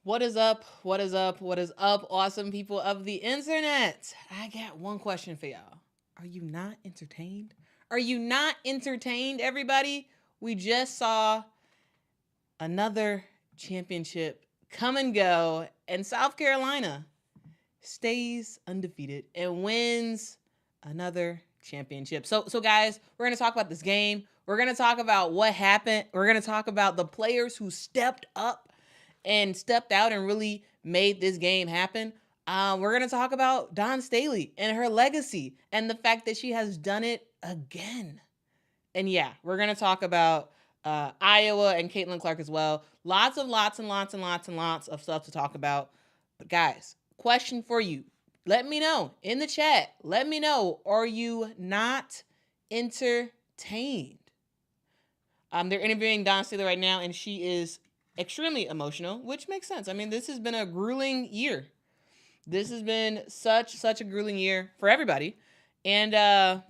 What is up? What is up? What is up, awesome people of the internet? I got one question for y'all. Are you not entertained? Are you not entertained, everybody? We just saw another championship come and go, and South Carolina stays undefeated and wins another championship. So guys, we're going to talk about this game. We're going to talk about what happened. We're going to talk about the players who stepped up and stepped out and really made this game happen. We're going to talk about Dawn Staley and her legacy and the fact that she has done it again. And yeah, we're going to talk about Iowa and Caitlin Clark as well. Lots of stuff to talk about. But guys, question for you. Let me know in the chat. Let me know, are you not entertained? They're interviewing Dawn Staley right now, and she is extremely emotional, which makes sense. I mean, this has been a grueling year. This has been such a grueling year for everybody. And yeah.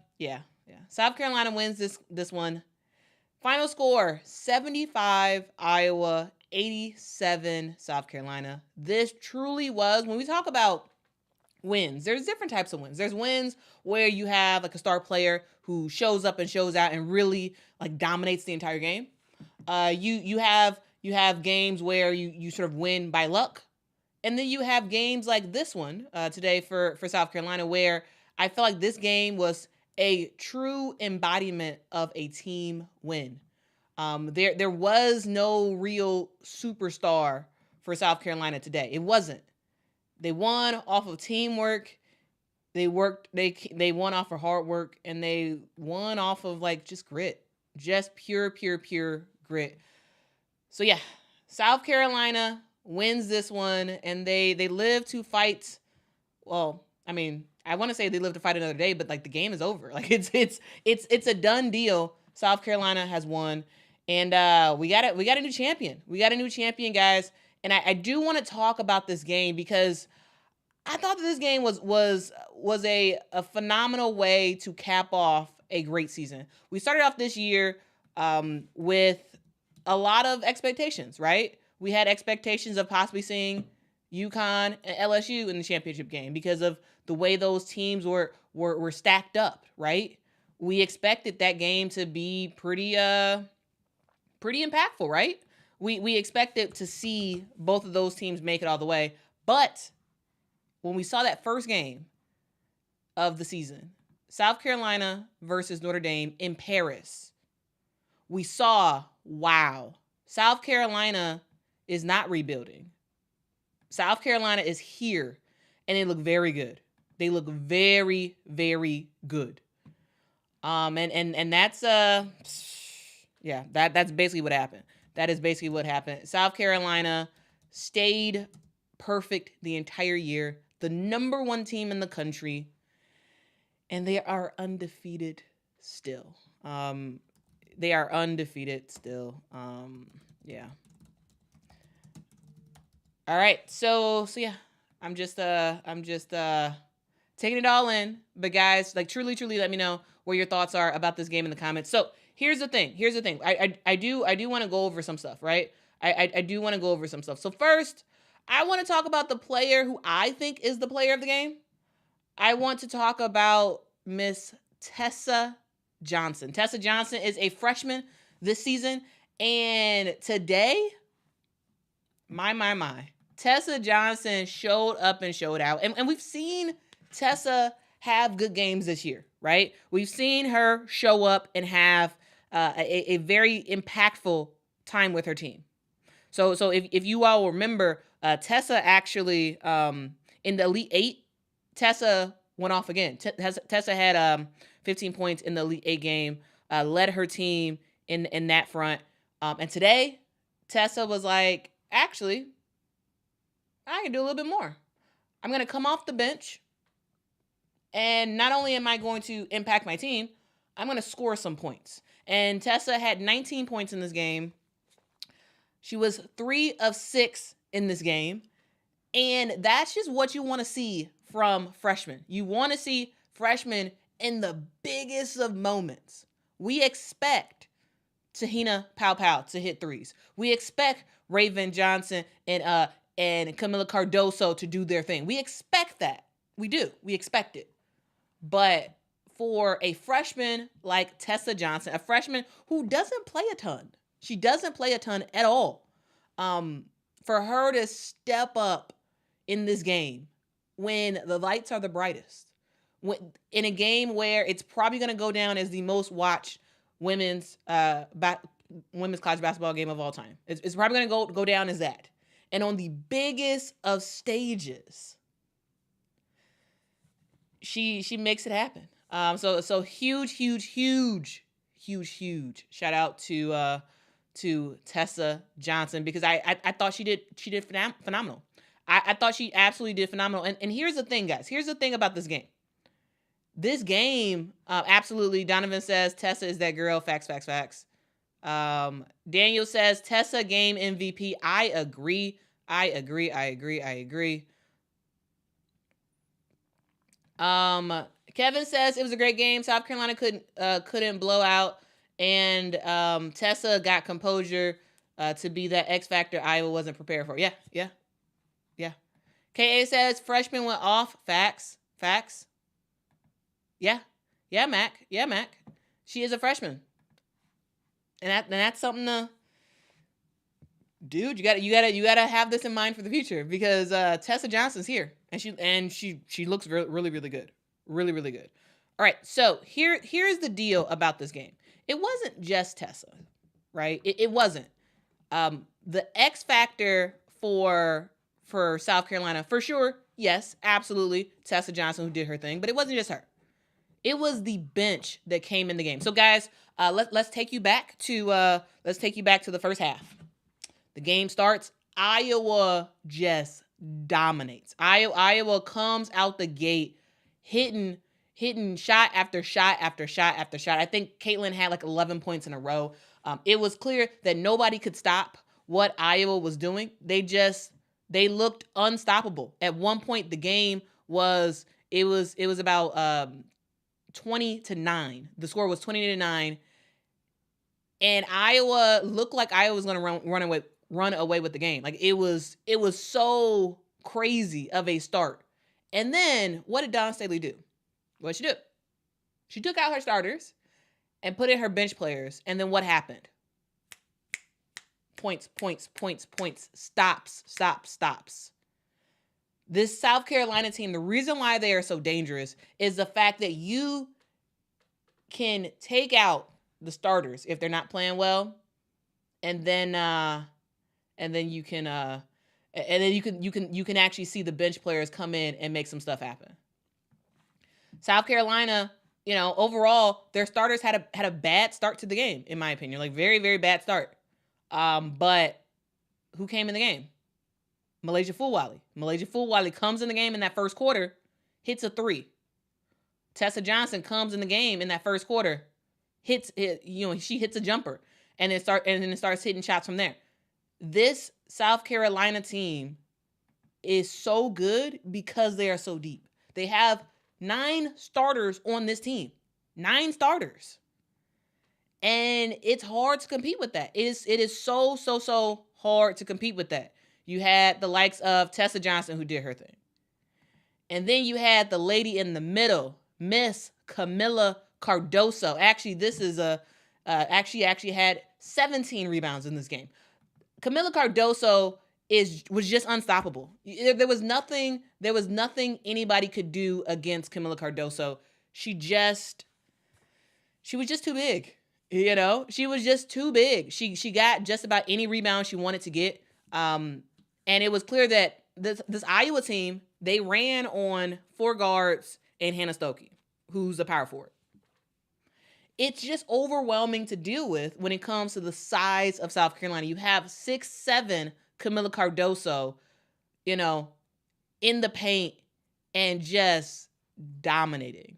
South Carolina wins this one. Final score, 75 Iowa, 87 South Carolina. This truly was, when we talk about wins, there's different types of wins. There's wins where you have like a star player who shows up and shows out and really like dominates the entire game. You have games where you sort of win by luck. And then you have games like this one today for South Carolina, where I feel like this game was a true embodiment of a team win. There was no real superstar for South Carolina today. It wasn't. They won off of teamwork. They won off of hard work, and they won off of like just grit, just pure grit. So yeah, South Carolina wins this one, and they live to fight. Well, I mean, I want to say they live to fight another day, but like the game is over. Like it's a done deal. South Carolina has won, and we got a new champion. We got a new champion, guys. And I do want to talk about this game because I thought that this game was a phenomenal way to cap off a great season. We started off this year with a lot of expectations, right? We had expectations of possibly seeing UConn and LSU in the championship game because of the way those teams were stacked up, right? We expected that game to be pretty impactful, right? We expected to see both of those teams make it all the way. But when we saw that first game of the season, South Carolina versus Notre Dame in Paris, we saw, wow, South Carolina is not rebuilding. South Carolina is here, and they look very good. They look very good. And that's that's basically what happened. That is basically what happened. South Carolina stayed perfect the entire year, the number one team in the country, and they are undefeated still. They are undefeated still. Yeah. All right. So yeah, I'm just taking it all in. But guys, like truly let me know what your thoughts are about this game in the comments. So here's the thing. I do want to go over some stuff, right? I do want to go over some stuff. So first, I want to talk about the player who I think is the player of the game. I want to talk about Miss Tessa Johnson. Tessa Johnson is a freshman this season, and today, my, Tessa Johnson showed up and showed out. And we've seen Tessa have good games this year, right? We've seen her show up and have a very impactful time with her team. So if you all remember, Tessa actually, in the Elite Eight, Tessa went off again. Tessa had 15 points in the Elite Eight game, led her team in that front. And today, Tessa was like, actually, I can do a little bit more. I'm going to come off the bench, and not only am I going to impact my team, I'm going to score some points. And Tessa had 19 points in this game. She was 3 of 6 in this game. And that's just what you want to see from freshmen. You want to see freshmen in the biggest of moments. We expect Te-Hina Paopao to hit threes. We expect Raven Johnson and and Kamilla Cardoso to do their thing. We expect that. We do. We expect it. But for a freshman like Tessa Johnson, a freshman who doesn't play a ton, she doesn't play a ton at all, for her to step up in this game when the lights are the brightest, in a game where it's probably going to go down as the most watched women's college basketball game of all time. It's probably going to go down as that. And on the biggest of stages, she makes it happen. So huge shout out to Tessa Johnson, because I thought she did phenomenal. I thought she absolutely did phenomenal. And here's the thing, guys. Here's the thing about this game. This game, absolutely, Donovan says Tessa is that girl. Facts. Daniel says Tessa game MVP. I agree. Kevin says it was a great game. South Carolina couldn't blow out, and Tessa got composure to be that X factor Iowa wasn't prepared for. Yeah. KA says freshman went off. Facts. Yeah, Mac. She is a freshman, and that's something to, dude. You gotta have this in mind for the future, because Tessa Johnson's here, and she looks really good, really good. All right, so here's the deal about this game. It wasn't just Tessa, right? It wasn't. The X factor for South Carolina, for sure, yes, absolutely, Tessa Johnson, who did her thing, but it wasn't just her. It was the bench that came in the game. So guys, let's take you back to the first half. The game starts. Iowa just dominates. Iowa comes out the gate hitting shot after shot. I think Caitlin had like 11 points in a row. It was clear that nobody could stop what Iowa was doing. They looked unstoppable. At one point, the game was about 20-9. The score was 20-9, and Iowa looked like Iowa was going to run away with the game. Like it was so crazy of a start. And then what did Dawn Staley do? What did she do? She took out her starters and put in her bench players. And then what happened? Points. Stops. This South Carolina team, the reason why they are so dangerous is the fact that you can take out the starters if they're not playing well, and then you can actually see the bench players come in and make some stuff happen. South Carolina, overall, their starters had a bad start to the game, in my opinion, like very, very bad start. But who came in the game? MiLaysia Fulwiley. MiLaysia Fulwiley comes in the game in that first quarter, hits a 3. Tessa Johnson comes in the game in that first quarter, she hits a jumper, and then it starts hitting shots from there. This South Carolina team is so good because they are so deep. They have 9 starters on this team. 9 starters. And it's hard to compete with that. It is so hard to compete with that. You had the likes of Tessa Johnson, who did her thing. And then you had the lady in the middle, Miss Kamilla Cardoso. Actually, this is actually had 17 rebounds in this game. Kamilla Cardoso was just unstoppable. There was nothing anybody could do against Kamilla Cardoso. She was just too big. She was just too big. She got just about any rebound she wanted to get. And it was clear that this Iowa team, they ran on 4 guards and Hannah Stuelke, who's a power forward. It's just overwhelming to deal with when it comes to the size of South Carolina. You have 6'7" Kamilla Cardoso, in the paint and just dominating.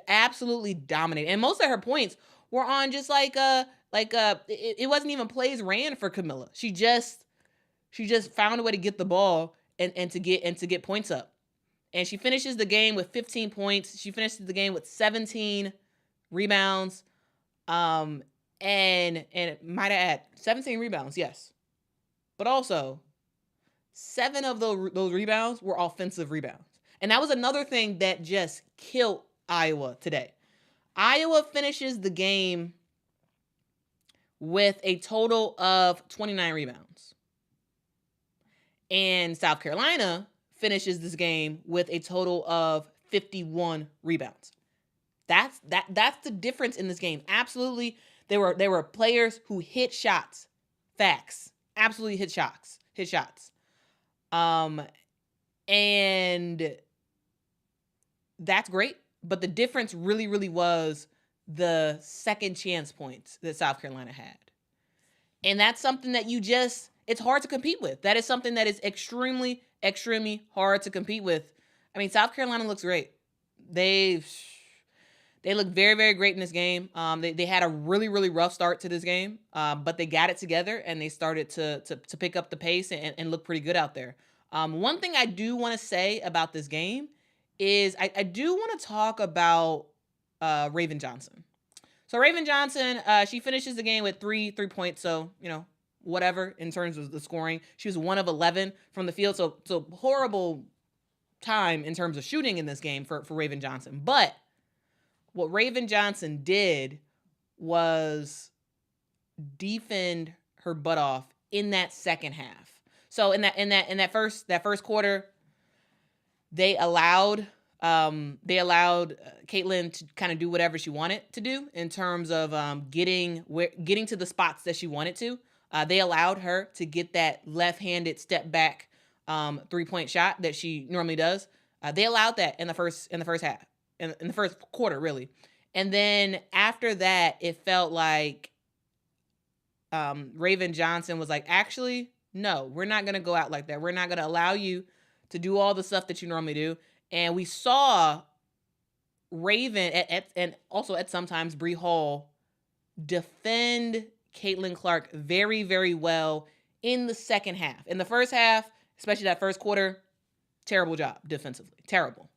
Absolutely dominating. And most of her points were on just it wasn't even plays ran for Kamilla. She just found a way to get the ball and to get points up. And she finishes the game with 15 points. She finishes the game with 17 rebounds. And might I add, 17 rebounds, yes. But also 7 of those rebounds were offensive rebounds. And that was another thing that just killed Iowa today. Iowa finishes the game with a total of 29 rebounds. And South Carolina finishes this game with a total of 51 rebounds. That's the difference in this game. Absolutely, there were players who hit shots. Facts. Absolutely hit shots. And that's great. But the difference really, really was the second chance points that South Carolina had. And that's something that it's hard to compete with. That is something that is extremely, extremely hard to compete with. I mean, South Carolina looks great. They look very, very great in this game. They had a really, really rough start to this game, but they got it together and they started to pick up the pace and look pretty good out there. One thing I do want to say about this game is I do want to talk about Raven Johnson. So Raven Johnson, she finishes the game with 3 points. So, whatever in terms of the scoring. She was 1 of 11 from the field. So horrible time in terms of shooting in this game for Raven Johnson. But what Raven Johnson did was defend her butt off in that second half. So in that first quarter, they allowed Caitlin to kind of do whatever she wanted to do in terms of getting to the spots that she wanted to. They allowed her to get that left-handed step back 3-point shot that she normally does. They allowed that in the first half, in the first quarter, really. And then after that, it felt like Raven Johnson was like, actually, no, we're not going to go out like that. We're not going to allow you to do all the stuff that you normally do. And we saw Raven and also at sometimes Bree Hall defend Caitlin Clark very, very well in the second half. In the first half, especially that first quarter, terrible job defensively. Terrible.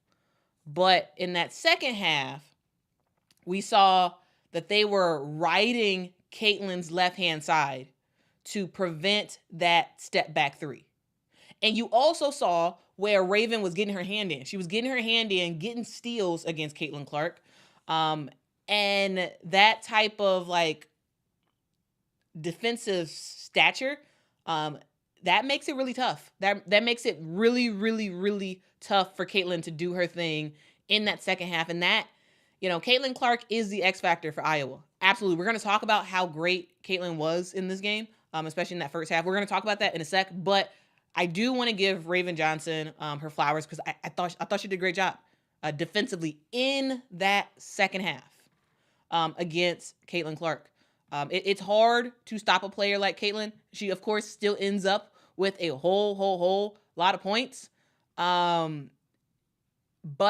But in that second half, we saw that they were riding Caitlin's left-hand side to prevent that step back 3. And you also saw where Raven was getting her hand in. She was getting her hand in, getting steals against Caitlin Clark. And that type of defensive stature, that makes it really tough. That makes it really, really, really tough for Caitlin to do her thing in that second half. And that, Caitlin Clark is the X factor for Iowa. Absolutely. We're going to talk about how great Caitlin was in this game, especially in that first half. We're going to talk about that in a sec, but I do want to give Raven Johnson her flowers because I thought she did a great job defensively in that second half against Caitlin Clark. It's hard to stop a player like Caitlin. She, of course, still ends up with a whole lot of points. But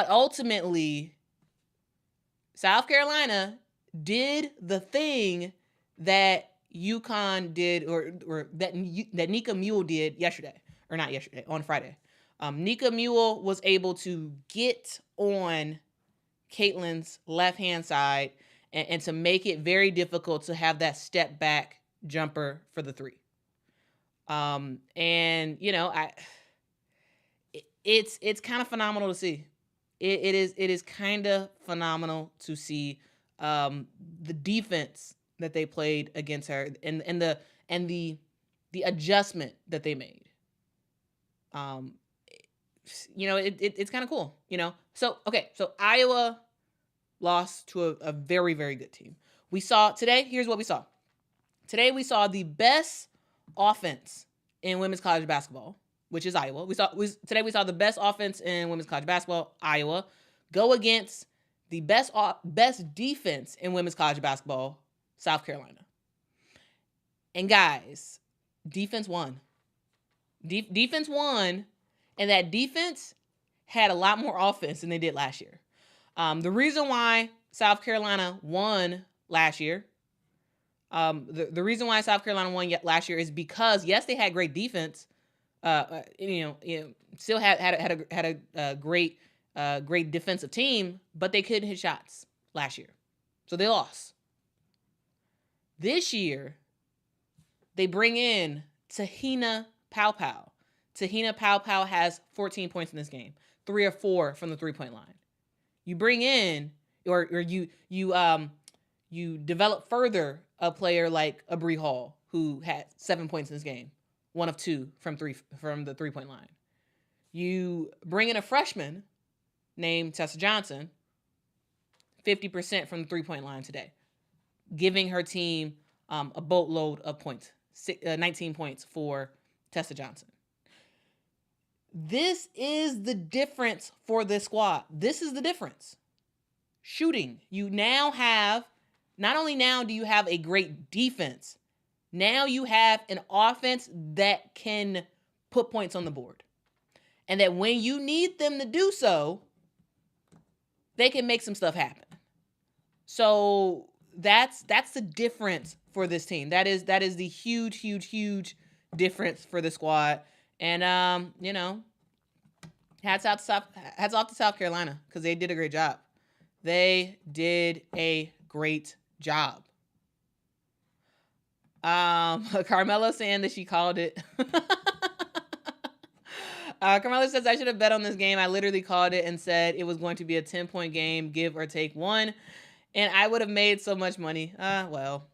ultimately, South Carolina did the thing that UConn did or that Nika Mule did yesterday. Or not yesterday, on Friday. Nika Mule was able to get on Caitlin's left-hand side and to make it very difficult to have that step back jumper for the 3. It's kind of phenomenal to see. It is kind of phenomenal to see the defense that they played against her and the adjustment that they made. It's kind of cool, So Iowa lost to a very, very good team. We saw today, here's what we saw. Today we saw the best offense in women's college basketball, which is Iowa. Today we saw the best offense in women's college basketball, Iowa, go against the best defense in women's college basketball, South Carolina. And guys, defense won. Defense won, and that defense had a lot more offense than they did last year. The reason why South Carolina won last year, the reason why South Carolina won last year is because, yes, they had great defense. Still had a great defensive team, but they couldn't hit shots last year, so they lost. This year, they bring in Te-Hina Paopao. Te-Hina Paopao has 14 points in this game, 3 or 4 from the 3-point line. You bring in, or you develop further a player like a Bree Hall, who had 7 points in this game, 1 of 2 from the 3-point line. You bring in a freshman named Tessa Johnson, 50% from the 3-point line today, giving her team a boatload of points, 19 points for Tessa Johnson. This is the difference for this squad. This is the difference. Shooting. You now have, not only now do you have a great defense, now you have an offense that can put points on the board. And that when you need them to do so, they can make some stuff happen. So that's the difference for this team. That is the huge difference for the squad. And hats off to South Carolina, because they did a great job. They did a great job. Carmela saying that she called it. Carmela says, I should have bet on this game. I literally called it and said it was going to be a 10-point game, give or take 1. And I would have made so much money. Well.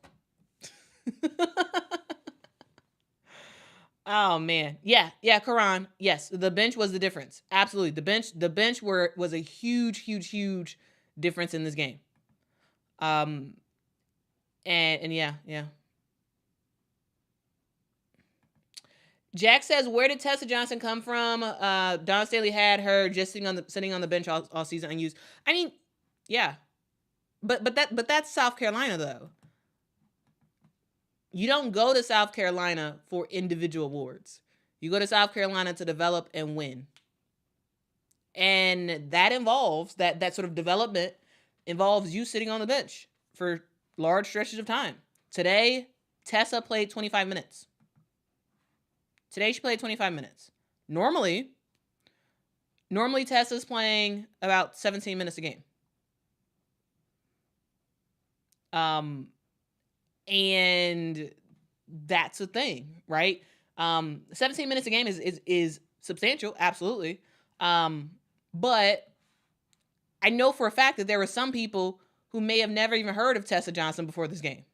Oh, man. Yeah, Karan. Yes, the bench was the difference. Absolutely. The bench was a huge difference in this game. And yeah. Jack says, where did Tessa Johnson come from? Don Staley had her just sitting on the bench all season unused. I mean, yeah. But that's South Carolina, though. You don't go to South Carolina for individual awards. You go to South Carolina to develop and win. And that involves, that sort of development involves you sitting on the bench for large stretches of time. Today, Tessa played 25 minutes. Today she played 25 minutes. Normally Tessa's playing about 17 minutes a game. And that's a thing, right? 17 minutes a game is substantial, absolutely. But I know for a fact that there were some people who may have never even heard of Tessa Johnson before this game.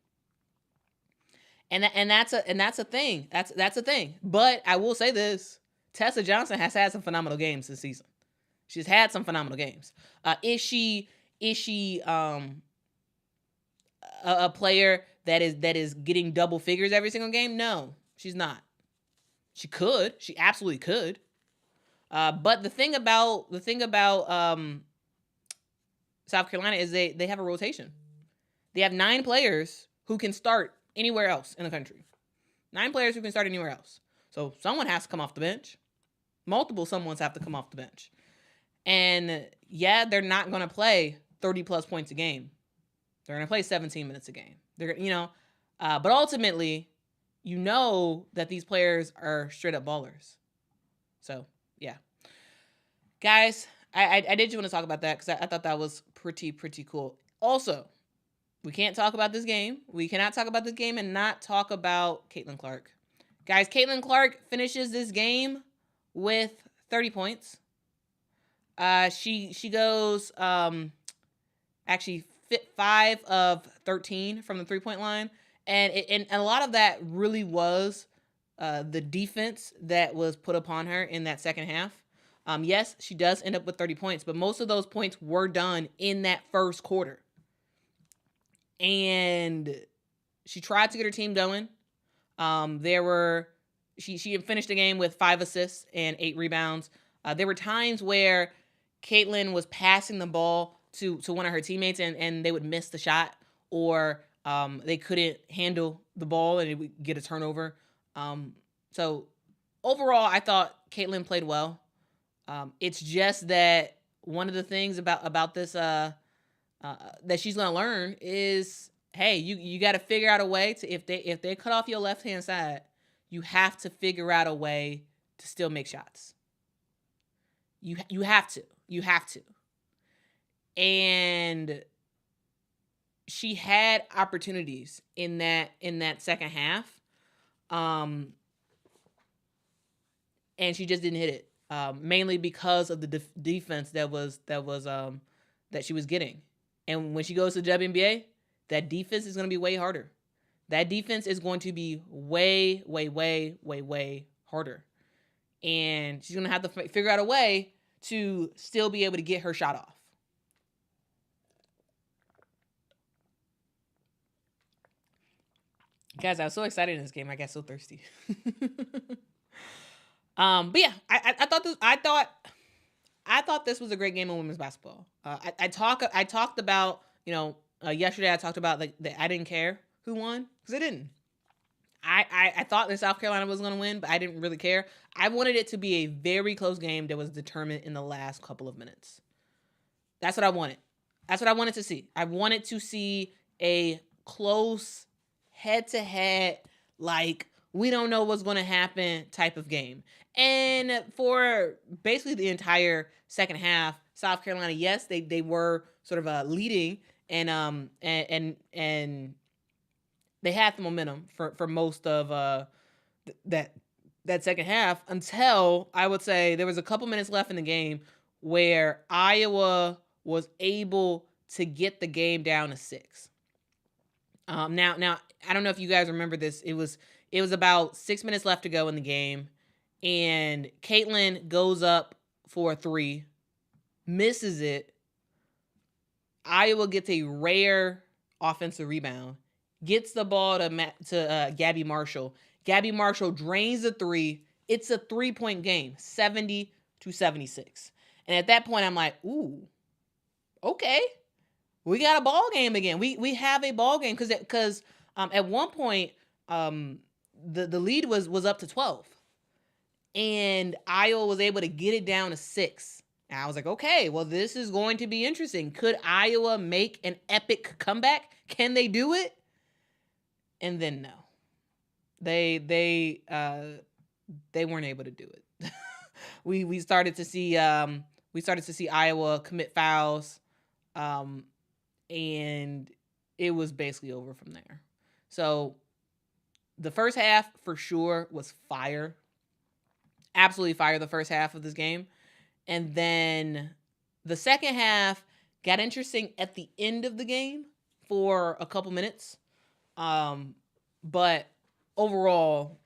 And that's a thing. That's a thing. But I will say this: Tessa Johnson has had some phenomenal games this season. She's had some phenomenal games. Is she a player that is getting double figures every single game? No, she's not. She could. She absolutely could. But the thing about South Carolina is they have a rotation. They have 9 players who can start anywhere else in the country. 9 players who can start anywhere else. So someone has to come off the bench. Multiple someones have to come off the bench. And yeah, they're not going to play 30 plus points a game. They're going to play 17 minutes a game. But ultimately, you know that these players are straight up ballers. So yeah, guys, I did just want to talk about that because I thought that was pretty cool. Also, we can't talk about this game. We cannot talk about this game and not talk about Caitlin Clark. Guys, Caitlin Clark finishes this game with 30 points. She goes actually 5 of 13 from the 3-point line. And a lot of that really was the defense that was put upon her in that second half. Yes, she does end up with 30 points, but most of those points were done in that first quarter. And she tried to get her team going. She finished the game with 5 assists and 8 rebounds. There were times where Caitlin was passing the ball to one of her teammates and they would miss the shot, or they couldn't handle the ball and it would get a turnover. So overall, I thought Caitlin played well. It's just that one of the things about this that she's gonna learn is, hey, you got to figure out a way to, if they cut off your left hand side, you have to figure out a way to still make shots. You have to. And she had opportunities in that second half. And and she just didn't hit it. Mainly because of the defense that she was getting. And when she goes to the WNBA, that defense is going to be way harder. That defense is going to be way, way, way, way, way harder. And she's going to have to figure out a way to still be able to get her shot off. Guys, I was so excited in this game. I got so thirsty. But yeah, I thought this was a great game of women's basketball. I talked about, yesterday I talked about like that I didn't care who won because I didn't. I thought that South Carolina was going to win, but I didn't really care. I wanted it to be a very close game that was determined in the last couple of minutes. That's what I wanted. That's what I wanted to see. I wanted to see a close head-to-head, like, we don't know what's going to happen type of game. And for basically the entire second half, South Carolina, yes, they were sort of leading, and they had the momentum for most of that second half, until I would say there was a couple minutes left in the game where Iowa was able to get the game down to 6. Now I don't know if you guys remember this. It was about 6 minutes left to go in the game, and Caitlin goes up for a 3, misses it. Iowa gets a rare offensive rebound, gets the ball to Gabbie Marshall. Gabbie Marshall drains the 3. It's a 3-point game, 70-76. And at that point, I'm like, ooh, okay, we got a ball game again. We have a ball game because at one point the lead was up to 12, and Iowa was able to get it down to 6. And I was like, okay, well, this is going to be interesting. Could Iowa make an epic comeback? Can they do it? And then no, they weren't able to do it. we started to see Iowa commit fouls, and it was basically over from there. So the first half for sure was fire. Absolutely fire, the first half of this game. And then the second half got interesting at the end of the game for a couple minutes. But overall,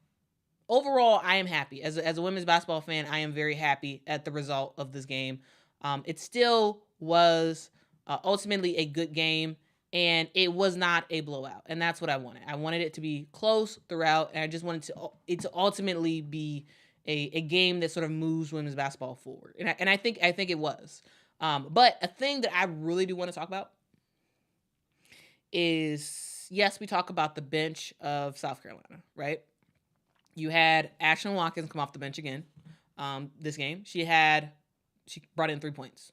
I am happy. As a women's basketball fan, I am very happy at the result of this game. It still was ultimately a good game, and it was not a blowout. And that's what I wanted. I wanted it to be close throughout, and I just wanted it to ultimately be a game that sort of moves women's basketball forward. And I think it was. But a thing that I really do want to talk about is, yes, we talk about the bench of South Carolina, right? You had Ashlyn Watkins come off the bench again this game. She brought in 3 points.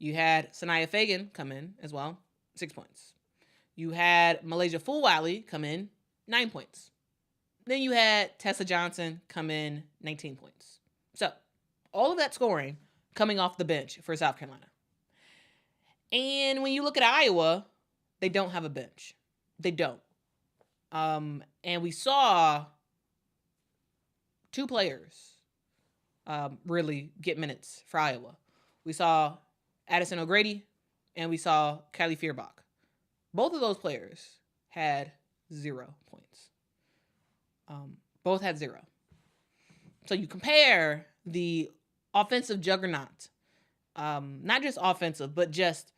You had Sania Feagin come in as well, 6 points. You had MiLaysia Fulwiley come in, 9 points. Then you had Tessa Johnson come in, 19 points. So all of that scoring coming off the bench for South Carolina. And when you look at Iowa, they don't have a bench. They don't. And we saw 2 players really get minutes for Iowa. We saw Addison O'Grady, and we saw Kylie Feuerbach. Both of those players had 0 points. Both had 0. So you compare the offensive juggernaut, not just offensive, but just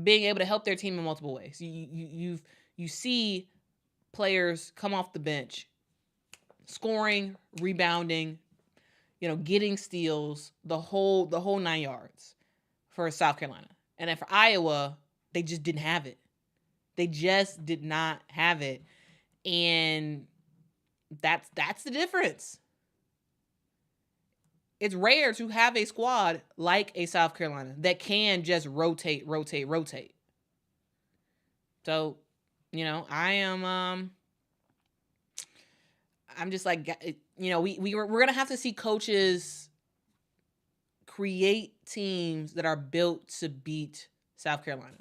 being able to help their team in multiple ways. You see players come off the bench, scoring, rebounding, getting steals, the whole 9 yards for South Carolina. And then for Iowa, they just didn't have it. They just did not have it. And that's the difference. It's rare to have a squad like a South Carolina that can just rotate. So, I'm just like, we're going to have to see coaches create teams that are built to beat South Carolina.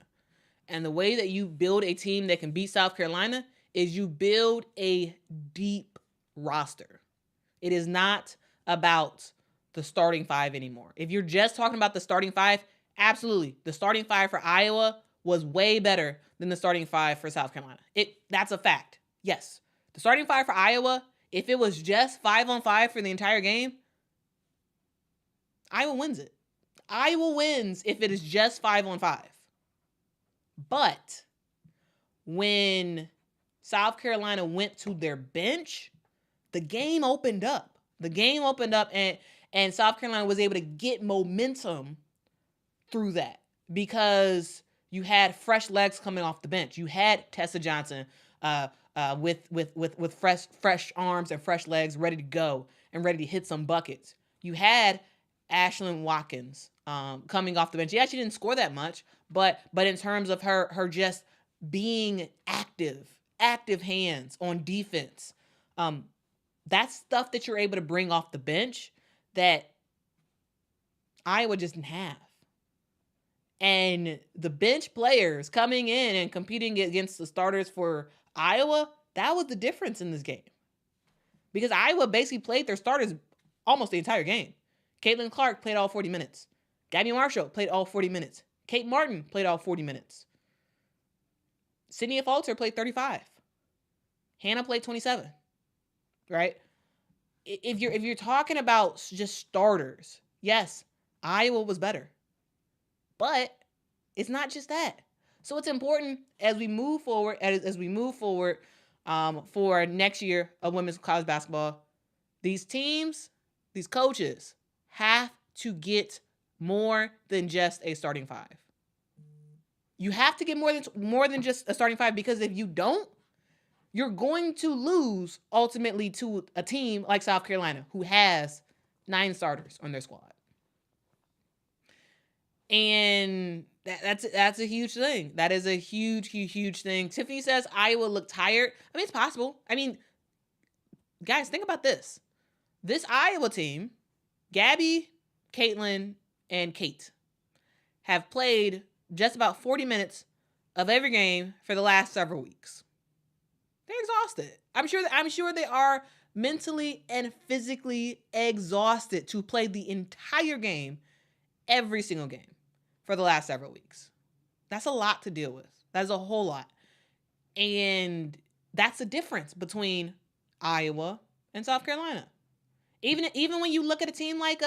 And the way that you build a team that can beat South Carolina is you build a deep roster. It is not about the starting five anymore. If you're just talking about the starting five, absolutely. The starting five for Iowa was way better than the starting five for South Carolina. That's a fact. Yes. The starting five for Iowa, if it was just 5-on-5 for the entire game, Iowa wins it. Iowa wins if it is just 5-on-5. But when South Carolina went to their bench, the game opened up. And South Carolina was able to get momentum through that because you had fresh legs coming off the bench. You had Tessa Johnson with fresh arms and fresh legs ready to go and ready to hit some buckets. You had Ashlyn Watkins coming off the bench. Yeah, she didn't score that much, but in terms of her just being active hands on defense, that's stuff that you're able to bring off the bench that Iowa just didn't have. And the bench players coming in and competing against the starters for Iowa, that was the difference in this game. Because Iowa basically played their starters almost the entire game. Caitlin Clark played all 40 minutes. Gabbie Marshall played all 40 minutes. Kate Martin played all 40 minutes. Sania Affolter played 35. Hannah played 27. Right? If you're talking about just starters, yes, Iowa was better. But it's not just that. So it's important as we move forward, for next year of women's college basketball, these teams, these coaches have to get more than just a starting five. You have to get more than just a starting five, because if you don't, you're going to lose ultimately to a team like South Carolina, who has 9 starters on their squad. And that's a huge thing. That is a huge thing. Tiffany says Iowa looked tired. I mean, it's possible. I mean, guys, think about this. This Iowa team, Gabbie, Caitlin, and Kate, have played just about 40 minutes of every game for the last several weeks. They're exhausted. I'm sure they are mentally and physically exhausted to play the entire game, every single game, for the last several weeks. That's a lot to deal with. That's a whole lot. And that's the difference between Iowa and South Carolina. Even when you look at a team like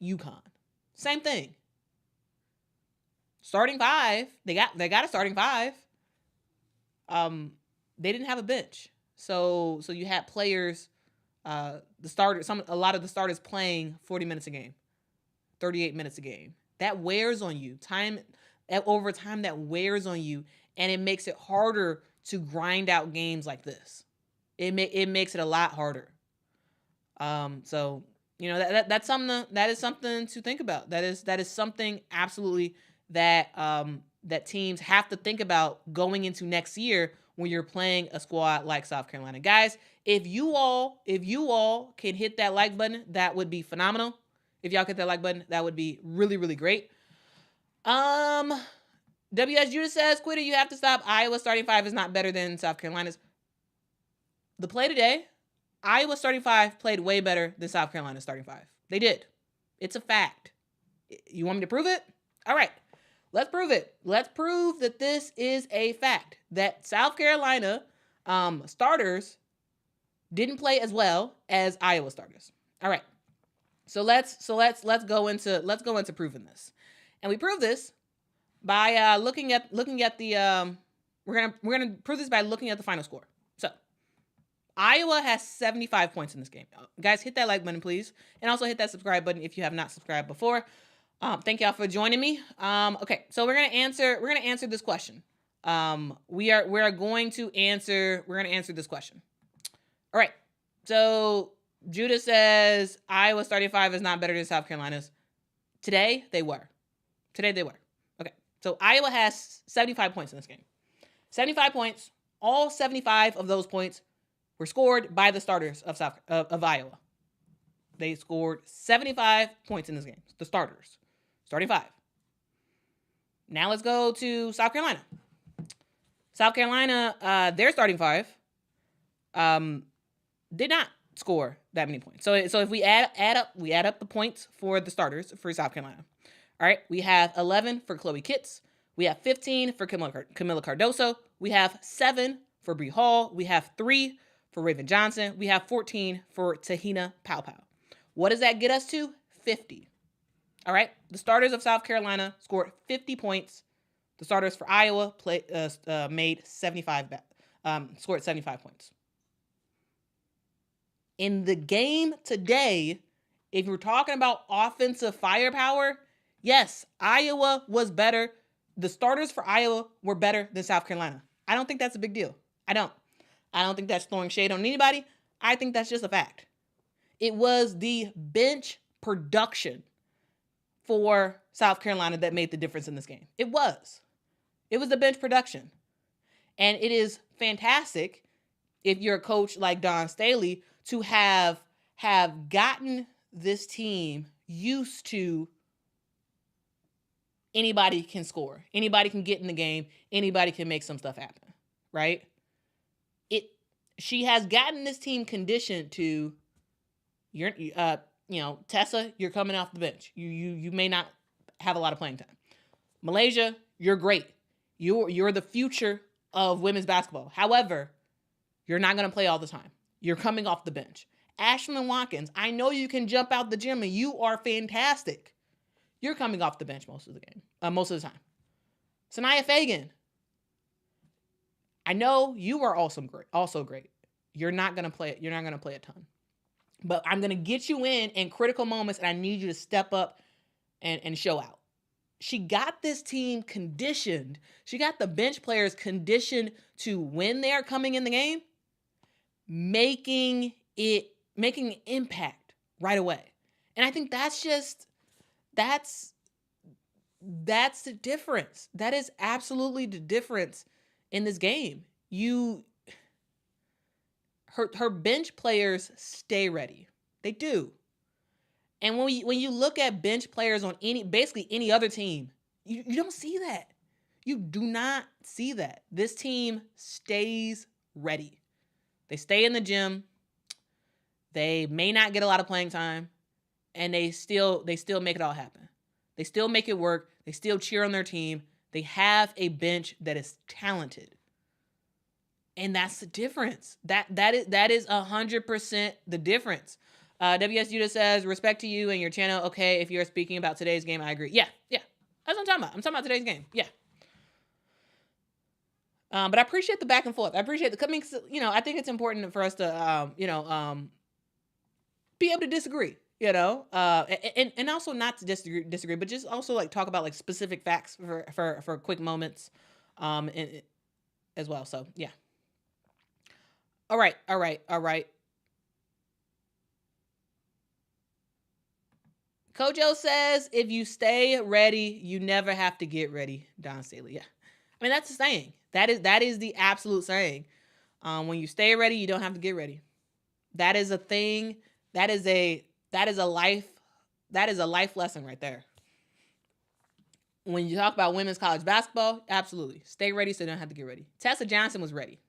UConn, same thing. Starting five, they got a starting five. They didn't have a bench, so you had players, a lot of the starters playing 40 minutes a game, 38 minutes a game. That wears on you. Over time, that wears on you, and it makes it harder to grind out games like this. It makes it a lot harder. So that's something that is something to think about. That is something absolutely that teams have to think about going into next year when you're playing a squad like South Carolina. Guys, if you all can hit that like button, that would be phenomenal. If y'all hit that like button, that would be really, really great. WS Judah says, Quita, you have to stop. Iowa starting five is not better than South Carolina's. The play today, Iowa starting five played way better than South Carolina's starting five. They did. It's a fact. You want me to prove it? All right. Let's prove it. Let's prove that this is a fact, that South Carolina starters didn't play as well as Iowa starters. All right. So let's go into proving this. And we prove this by looking at the we're going to prove this by looking at the final score. So, Iowa has 75 points in this game. Guys, hit that like button, please. And also hit that subscribe button if you have not subscribed before. Thank y'all for joining me. Okay, so we're gonna answer this question. We're going to answer this question. All right. So Judah says Iowa starting five is not better than South Carolina's. Today they were. Okay. So Iowa has 75 points in this game. 75 points. All 75 of those points were scored by the starters of Iowa. They scored 75 points in this game. The starters. Starting five. Now let's go to South Carolina. South Carolina, their starting five did not score that many points. So if we add up the points for the starters for South Carolina. All right, we have 11 for Chloe Kitts. We have 15 for Kamilla Cardoso. We have 7 for Bree Hall. We have 3 for Raven Johnson. We have 14 for Te-Hina Paopao. What does that get us to? 50. All right, the starters of South Carolina scored 50 points. The starters for Iowa made 75, scored 75 points. In the game today, if we're talking about offensive firepower, yes, Iowa was better. The starters for Iowa were better than South Carolina. I don't think that's a big deal. I don't think that's throwing shade on anybody. I think that's just a fact. It was the bench production for South Carolina that made the difference in this game. It was the bench production. And it is fantastic if you're a coach like Dawn Staley to have gotten this team used to anybody can score. Anybody can get in the game. Anybody can make some stuff happen, right? She has gotten this team conditioned to Tessa, you're coming off the bench. You may not have a lot of playing time. MiLaysia, you're great. You're the future of women's basketball. However, you're not going to play all the time. You're coming off the bench. Ashlyn Watkins, I know you can jump out the gym and you are fantastic. You're coming off the bench most of the time. Sania Feagin, I know you are also great. You're not going to play a ton. But I'm going to get you in critical moments, and I need you to step up and show out. She got this team conditioned. She got the bench players conditioned to when they're coming in the game, making an impact right away. And I think that's the difference. That is absolutely the difference in this game. Her bench players stay ready. They do. And when you look at bench players on basically any other team, you don't see that. You do not see that. This team stays ready. They stay in the gym. They may not get a lot of playing time, and they still make it all happen. They still make it work. They still cheer on their team. They have a bench that is talented. And that's the difference. That is 100% the difference. WS Judah says, respect to you and your channel. Okay, if you're speaking about today's game, I agree. Yeah. That's what I'm talking about. I'm talking about today's game. Yeah. But I appreciate the back and forth. I appreciate the coming. I think it's important for us to, be able to disagree. And also not to disagree, but just also like talk about like specific facts for quick moments, as well. So yeah. All right. Kojo says, if you stay ready, you never have to get ready. Don Staley. Yeah. I mean, that's the saying. That is the absolute saying. When you stay ready, you don't have to get ready. That is a thing. That is a life lesson right there. When you talk about women's college basketball, absolutely. Stay ready so you don't have to get ready. Tessa Johnson was ready.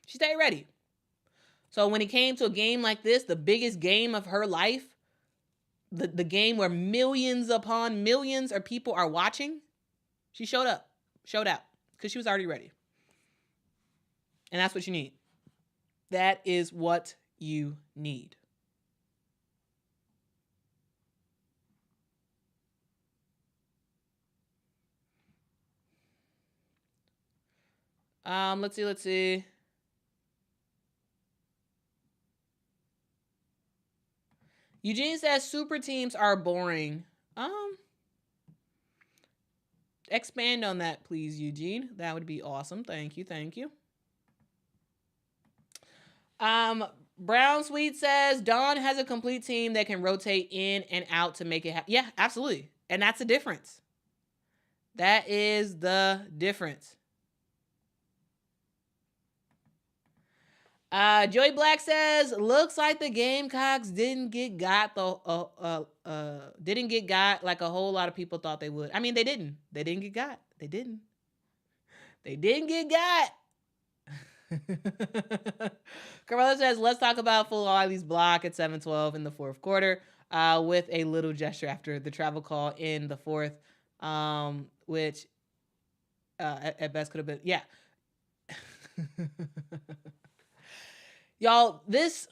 She stayed ready. So when it came to a game like this, the biggest game of her life, the game where millions upon millions of people are watching, she showed out, because she was already ready. And that's what you need. That is what you need. Let's see. Eugene says super teams are boring. Expand on that, please, Eugene. That would be awesome. Thank you. Brown Sweet says Dawn has a complete team that can rotate in and out to make it happen. Yeah, absolutely. And that's the difference. That is the difference. Joey Black says, looks like the Gamecocks didn't get got like a whole lot of people thought they would. I mean, they didn't. They didn't get got. They didn't get got. Carmela says, let's talk about Fulwiley's block at 7:12 in the fourth quarter with a little gesture after the travel call in the fourth, which at best could have been, yeah. Y'all, this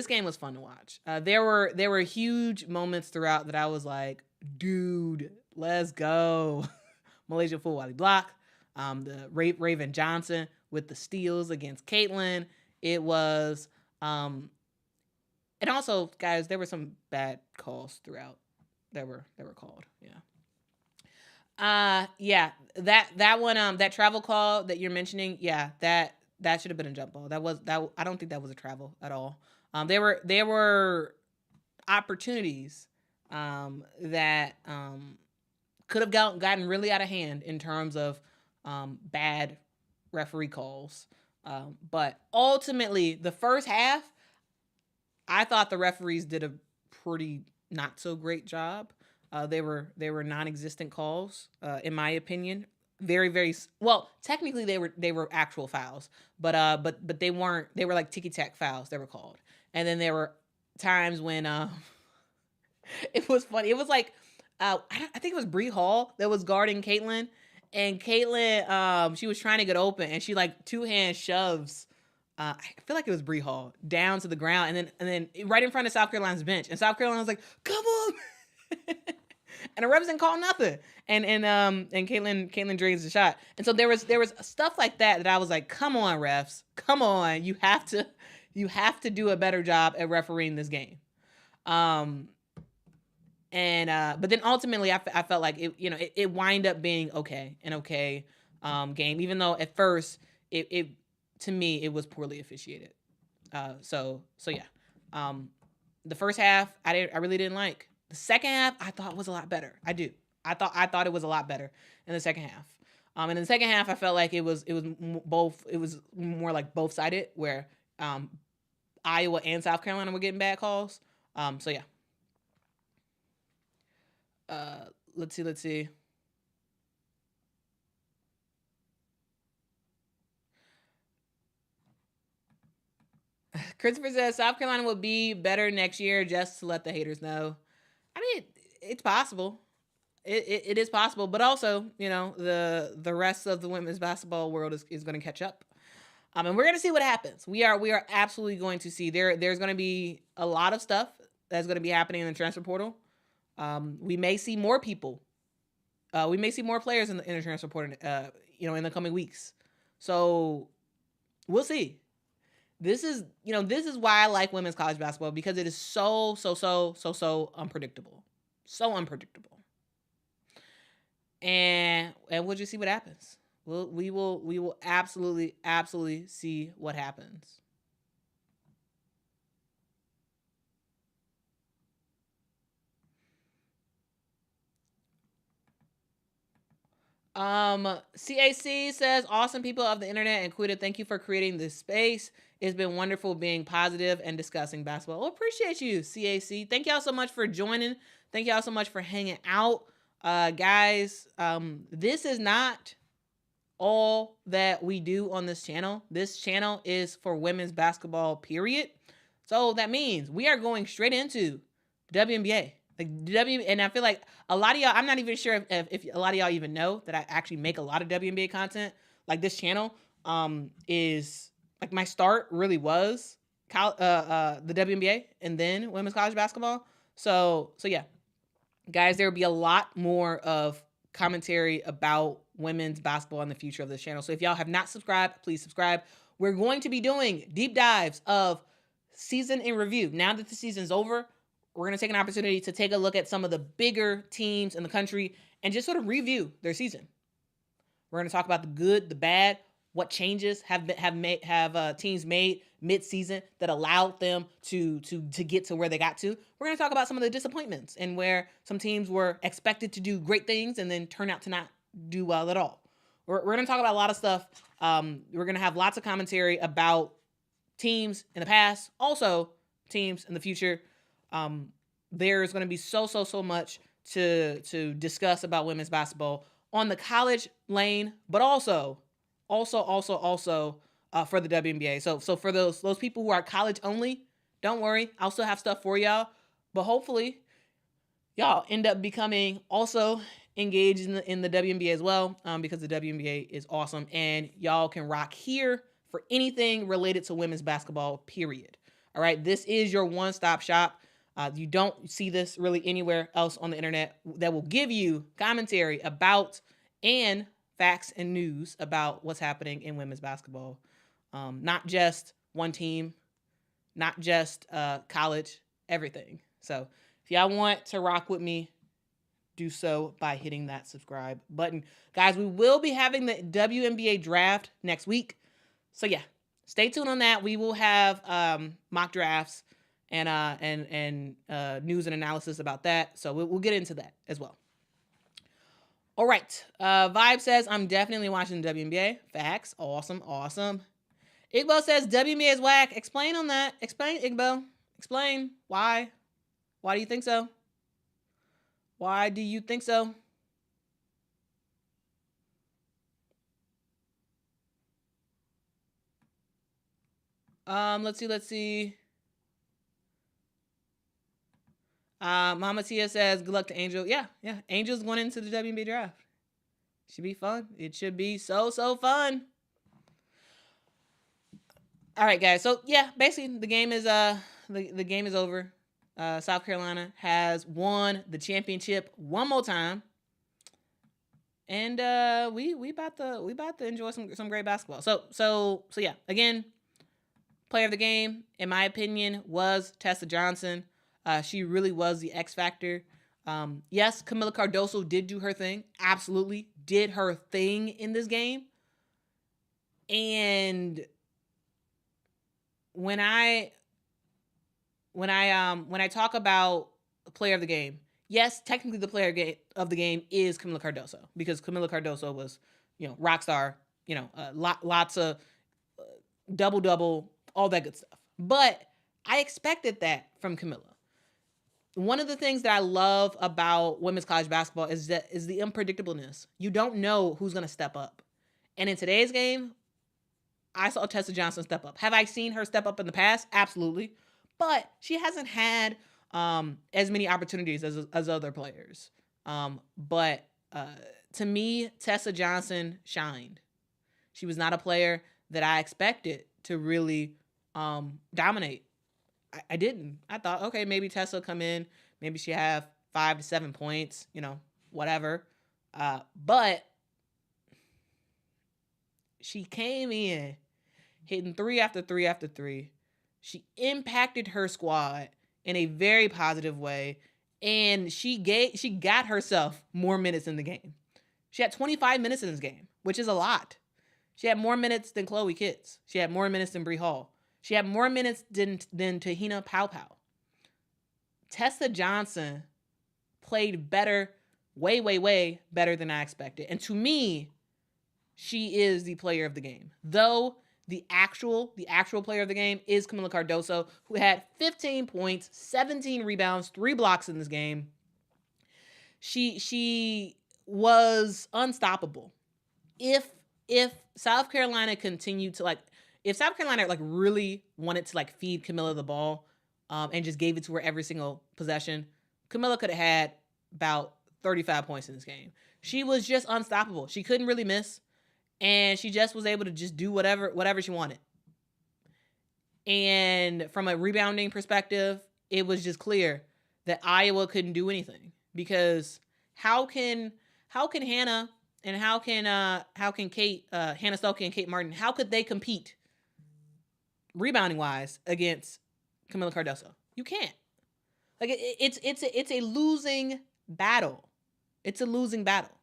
game was fun to watch. There were huge moments throughout that I was like, dude, let's go. MiLaysia Fulwiley block. The Raven Johnson with the steals against Caitlin. It was, and also, guys, there were some bad calls throughout that were called. Yeah. That one, that travel call that you're mentioning, yeah, that should have been a jump ball. That I don't think that was a travel at all. There were opportunities that could have gotten really out of hand in terms of bad referee calls. But ultimately, the first half, I thought the referees did a pretty not so great job. They were non-existent calls, in my opinion. Very, very well. Technically, they were actual fouls, but they weren't. They were like ticky-tack fouls. They were called, and then there were times when it was funny. It was like I think it was Bree Hall that was guarding Caitlin, and Caitlin she was trying to get open, and she like two hand shoves. I feel like it was Bree Hall down to the ground, and then right in front of South Carolina's bench, and South Carolina was like, "Come on." And the refs didn't call nothing, and Caitlin drains the shot, and so there was stuff like that I was like, come on refs, come on, you have to do a better job at refereeing this game, but then ultimately I felt like it wind up being an okay game, even though at first it to me it was poorly officiated, so yeah, the first half I really didn't like. The second half, I thought was a lot better. I thought it was a lot better in the second half. And in the second half, I felt like it was both. It was more like both sided, where Iowa and South Carolina were getting bad calls. So yeah. Let's see. Christopher says South Carolina will be better next year, just to let the haters know. I mean, it's possible. It is possible, but also, the rest of the women's basketball world is going to catch up. And we're going to see what happens. We are absolutely going to see. There's going to be a lot of stuff that's going to be happening in the transfer portal. We may see more people. We may see more players in the transfer portal, in the coming weeks. So we'll see. This is why I like women's college basketball, because it is so unpredictable. So unpredictable. And we'll just see what happens. We will absolutely see what happens. CAC says, awesome people of the internet and Quita, thank you for creating this space. It's been wonderful being positive and discussing basketball. Well, appreciate you, CAC. Thank y'all so much for joining. Thank y'all so much for hanging out. Guys, this is not all that we do on this channel. This channel is for women's basketball, period. So that means we are going straight into WNBA. And I feel like a lot of y'all, I'm not even sure if a lot of y'all even know that I actually make a lot of WNBA content. Like, this channel is like, my start really was the WNBA and then women's college basketball. So yeah, guys, there will be a lot more of commentary about women's basketball in the future of this channel. So if y'all have not subscribed, please subscribe. We're going to be doing deep dives of season in review. Now that the season's over, we're going to take an opportunity to take a look at some of the bigger teams in the country and just sort of review their season. We're going to talk about the good, the bad, what changes have teams made mid-season that allowed them to get to where they got to. We're going to talk about some of the disappointments and where some teams were expected to do great things and then turn out to not do well at all. We're going to talk about a lot of stuff. We're going to have lots of commentary about teams in the past, also teams in the future. There's going to be so much to discuss about women's basketball on the college lane, but also Also, for the WNBA. So for those people who are college only, don't worry. I'll still have stuff for y'all. But hopefully, y'all end up becoming also engaged in the WNBA as well, because the WNBA is awesome. And y'all can rock here for anything related to women's basketball, period. All right? This is your one-stop shop. You don't see this really anywhere else on the internet that will give you commentary about and facts and news about what's happening in women's basketball. Not just one team, not just college, everything. So if y'all want to rock with me, do so by hitting that subscribe button. Guys, we will be having the WNBA draft next week. So yeah, stay tuned on that. We will have mock drafts and news and analysis about that. So we'll get into that as well. All right. Vibe says, I'm definitely watching the WNBA. Facts. Awesome. Igbo says, WNBA is whack. Explain on that. Explain, Igbo. Explain. Why? Why do you think so? Why do you think so? Let's see. Mama Tia says, good luck to Angel. Yeah. Angel's going into the WNBA draft. Should be fun. It should be so fun. All right, guys. So yeah, basically the game is the game is over. South Carolina has won the championship one more time, and we about to enjoy some great basketball. So yeah. Again, player of the game, in my opinion, was Tessa Johnson. She really was the X factor. Yes, Kamilla Cardoso did do her thing. Absolutely did her thing in this game. And when I talk about player of the game, yes, technically the player of the game is Kamilla Cardoso, because Kamilla Cardoso was, rock star, lots of double, all that good stuff. But I expected that from Kamilla. One of the things that I love about women's college basketball is the unpredictableness. You don't know who's going to step up. And in today's game, I saw Tessa Johnson step up. Have I seen her step up in the past? Absolutely. But she hasn't had as many opportunities as other players. But to me, Tessa Johnson shined. She was not a player that I expected to really dominate. I didn't. I thought, okay, maybe Tessa will come in. Maybe she have 5 to 7 points, whatever. But she came in hitting 3 after 3 after 3. She impacted her squad in a very positive way. And she got herself more minutes in the game. She had 25 minutes in this game, which is a lot. She had more minutes than Chloe Kitts. She had more minutes than Bree Hall. She had more minutes than Te-Hina Paopao. Tessa Johnson played better, way better than I expected. And to me, she is the player of the game. Though the actual player of the game is Kamilla Cardoso, who had 15 points, 17 rebounds, 3 blocks in this game. She was unstoppable. If South Carolina continued to if South Carolina really wanted to feed Kamilla the ball and just gave it to her every single possession, Kamilla could have had about 35 points in this game. She was just unstoppable. She couldn't really miss, and she just was able to just do whatever she wanted. And from a rebounding perspective, it was just clear that Iowa couldn't do anything, because how can Hannah and how can Kate Hannah Stuelke and Kate Martin, how could they compete rebounding wise against Kamilla Cardoso? You can't. It's a losing battle. It's a losing battle.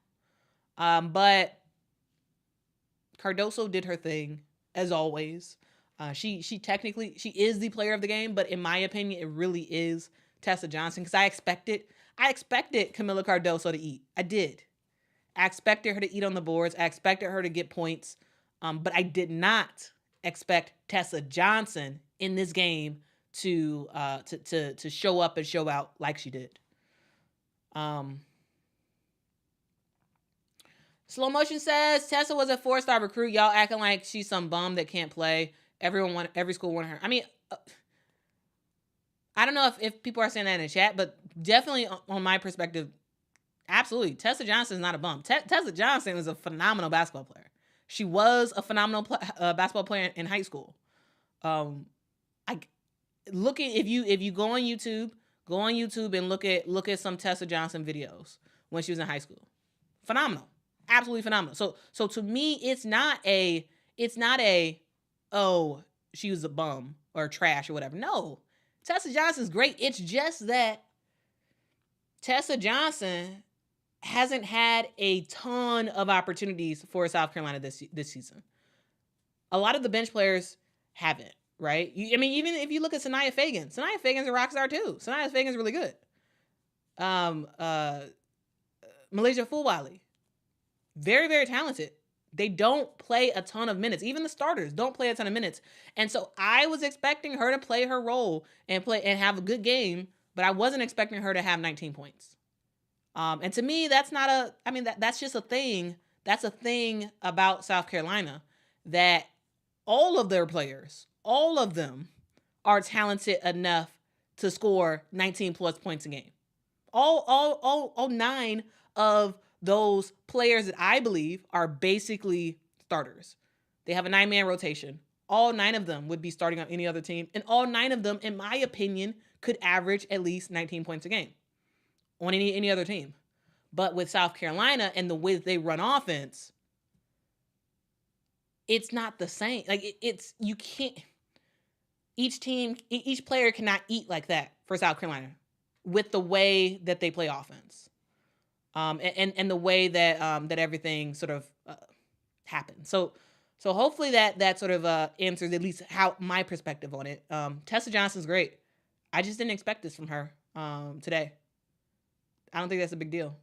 But Cardoso did her thing as always. She is the player of the game, but in my opinion, it really is Tessa Johnson, because I expected Kamilla Cardoso to eat. I did. I expected her to eat on the boards. I expected her to get points. But I did not expect Tessa Johnson in this game to show up and show out like she did. Slow Motion says Tessa was a 4-star recruit. Y'all acting like she's some bum that can't play. Every school wanted her. I mean, I don't know if people are saying that in the chat, but definitely on my perspective, absolutely. Tessa Johnson is not a bum. Tessa Johnson is a phenomenal basketball player. She was a phenomenal basketball player in high school. If you go on YouTube and look at some Tessa Johnson videos when she was in high school. Phenomenal. Absolutely phenomenal. So to me, it's not a oh, she was a bum or trash or whatever. No. Tessa Johnson's great. It's just that Tessa Johnson hasn't had a ton of opportunities for South Carolina this season. A lot of the bench players haven't, right? Even if you look at Sania Feagin, Sania Feagin's a rock star too. Sania Feagin's really good. MiLaysia Fulwiley, very, very talented. They don't play a ton of minutes. Even the starters don't play a ton of minutes. And so I was expecting her to play her role and have a good game, but I wasn't expecting her to have 19 points. And to me, that's just a thing. That's a thing about South Carolina, that all of their players, all of them are talented enough to score 19 plus points a game. All 9 of those players that I believe are basically starters. They have a 9-man rotation. All 9 of them would be starting on any other team. And all 9 of them, in my opinion, could average at least 19 points a game on any other team. But with South Carolina and the way that they run offense, it's not the same. You can't. Each player cannot eat like that for South Carolina with the way that they play offense. And the way that everything sort of happens. So hopefully that sort of answers at least how my perspective on it. Tessa Johnson's great. I just didn't expect this from her today. I don't think that's a big deal.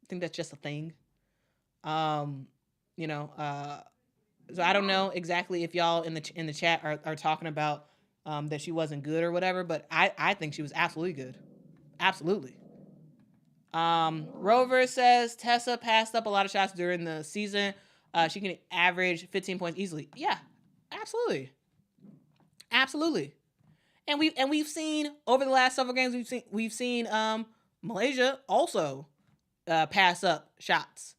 I think that's just a thing. So I don't know exactly if y'all in the chat are talking about that she wasn't good or whatever, but I think she was absolutely good. Absolutely. Rover says Tessa passed up a lot of shots during the season. She can average 15 points easily. Yeah, absolutely. Absolutely. And we've seen over the last several games, we've seen MiLaysia also pass up shots.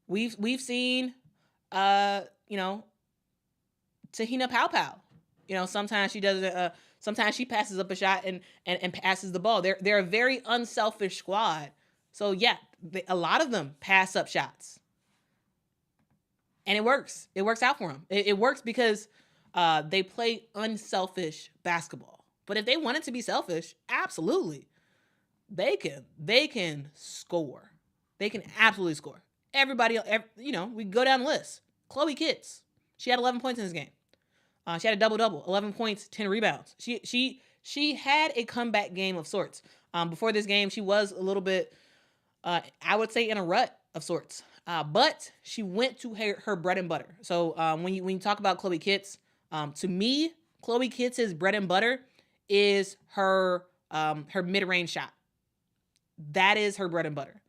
We've seen Te-Hina Paopao. Sometimes she doesn't sometimes she passes up a shot and passes the ball. They're a very unselfish squad. So yeah, a lot of them pass up shots. And it works. It works out for them. It works because they play unselfish basketball. But if they wanted to be selfish, absolutely, they can score. They can absolutely score. Everybody, we go down the list. Chloe Kitts, she had 11 points in this game. She had a double-double, 11 points, 10 rebounds. She had a comeback game of sorts. Before this game, she was a little bit, I would say, in a rut of sorts. But she went to her bread and butter. So when you talk about Chloe Kitts, to me, Chloe Kitts' bread and butter is her mid-range shot. That is her bread and butter.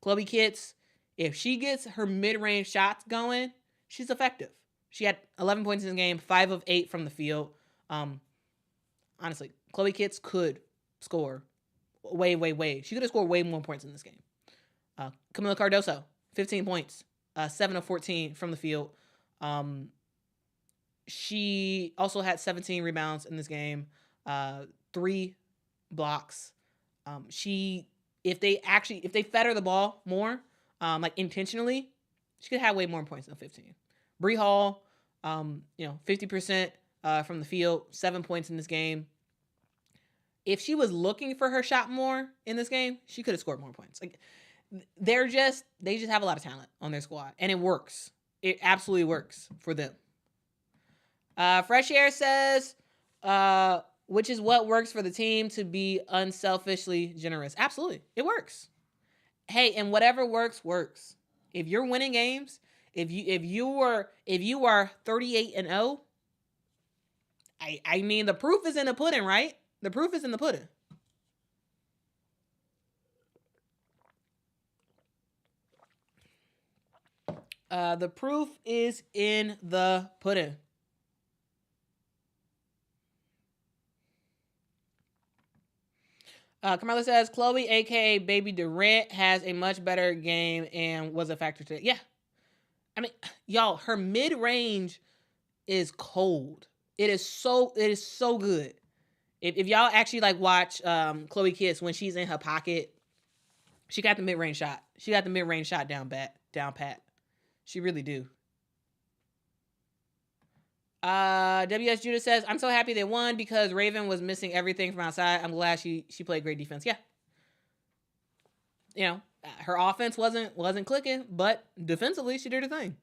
Chloe Kitts, if she gets her mid-range shots going, she's effective. She had 11 points in the game, 5 of 8 from the field. Honestly, Chloe Kitts could score way. She could have scored way more points in this game. Kamilla Cardoso, 15 points, 7 of 14 from the field. She also had 17 rebounds in this game, 3 blocks. If they fed her the ball more, intentionally, she could have way more points than 15. Bree Hall, 50% from the field, 7 points in this game. If she was looking for her shot more in this game, she could have scored more points. They just have a lot of talent on their squad, and it works. It absolutely works for them. Fresh Air says, which is what works for the team to be unselfishly generous. Absolutely, it works. Hey, and whatever works. If you're winning games, if you are 38-0, I mean, the proof is in the pudding, right? The proof is in the pudding. The proof is in the pudding. Kamilla says, Chloe, a.k.a. Baby Durant, has a much better game and was a factor today. Yeah. I mean, y'all, her mid-range is cold. It is so good. If y'all actually like watch Chloe Kiss when she's in her pocket, she got the mid-range shot. She got the mid-range shot down pat. She really do. WS Judah says, I'm so happy they won because Raven was missing everything from outside. I'm glad she played great defense. Yeah. You know, her offense wasn't clicking, but defensively she did her thing.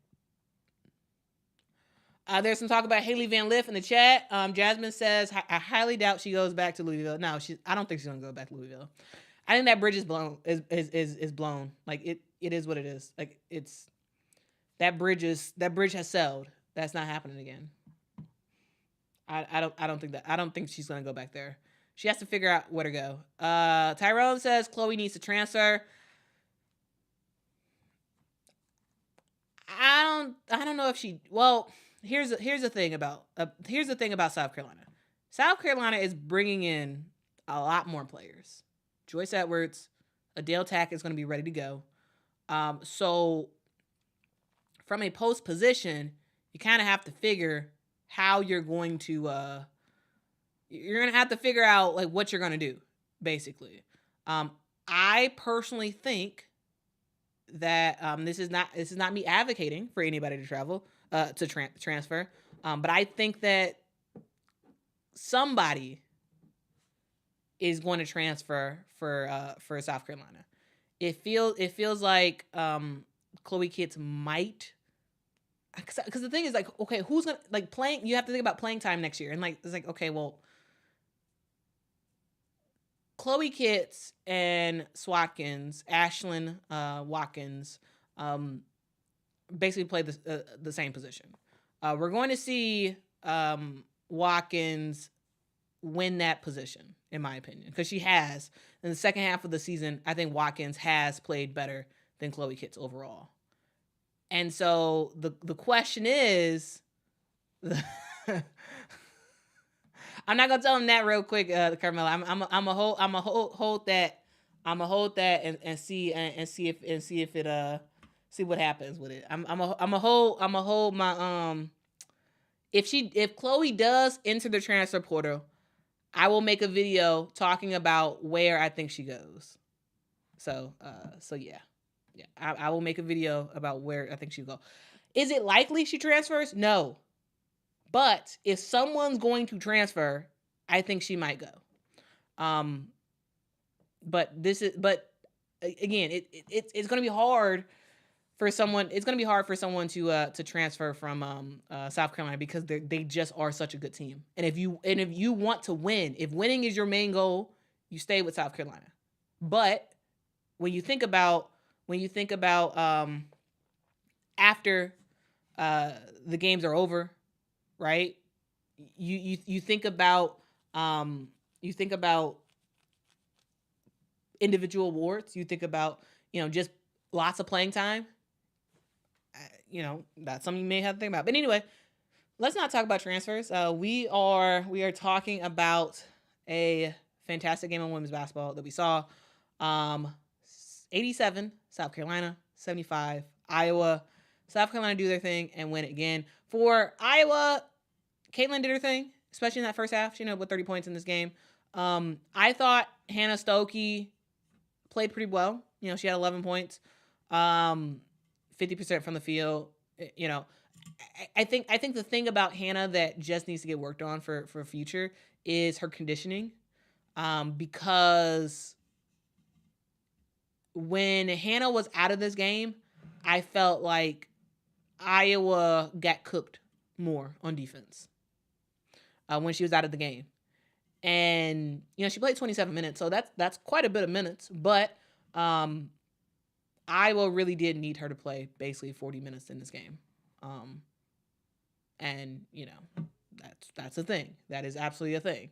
There's some talk about Haley Van Lith in the chat. Jasmine says, I highly doubt she goes back to Louisville. No, I don't think she's gonna go back to Louisville. I think that bridge is blown. Is blown. Like it is what it is. Like it's that bridge has sailed. That's not happening again. I don't think that. I don't think she's gonna go back there. She has to figure out where to go. Tyrone says Chloe needs to transfer. I don't know if she. Well, here's the thing about South Carolina. South Carolina is bringing in a lot more players. Joyce Edwards, Adhel Tack is going to be ready to go. So from a post position, you kind of have to figure how you're going to have to figure out like what you're going to do, basically. I personally think that this is not me advocating for anybody to travel to transfer, but I think that somebody is going to transfer for South Carolina. It feels like Chloe Kitts might, because the thing is like, okay, who's gonna like playing? You have to think about playing time next year, and like it's like, okay, well, Chloe Kitts and Watkins, Ashlyn Watkins, basically play the same position. We're going to see Watkins win that position, in my opinion, because she has. In the second half of the season, I think Watkins has played better than Chloe Kitts overall. And so the question is, I'm not gonna tell him that real quick, Carmela. I'm a hold that and see if it see what happens with it. I'm a hold my if Chloe does enter the transfer portal, I will make a video talking about where I think she goes. So yeah. I will make a video about where I think she'll go. Is it likely she transfers? No. But if someone's going to transfer, I think she might go. But again, it's going to be hard for someone. It's going to be hard for someone to transfer from South Carolina because they just are such a good team. And if you want to win, if winning is your main goal, you stay with South Carolina. But when you think about after the games are over, right? You think about individual awards. You think about just lots of playing time. That's something you may have to think about. But anyway, let's not talk about transfers. We are talking about a fantastic game of women's basketball that we saw. 87 South Carolina, 75 Iowa. South Carolina do their thing and win it again. For Iowa, Caitlin did her thing, especially in that first half. She with 30 points in this game. I thought Hannah Stuelke played pretty well. She had 11 points, 50% from the field. I think the thing about Hannah that just needs to get worked on for future is her conditioning, because when Hannah was out of this game, I felt like Iowa got cooked more on defense when she was out of the game. And, she played 27 minutes, so that's quite a bit of minutes. But Iowa really did need her to play basically 40 minutes in this game. And, that's a thing. That is absolutely a thing.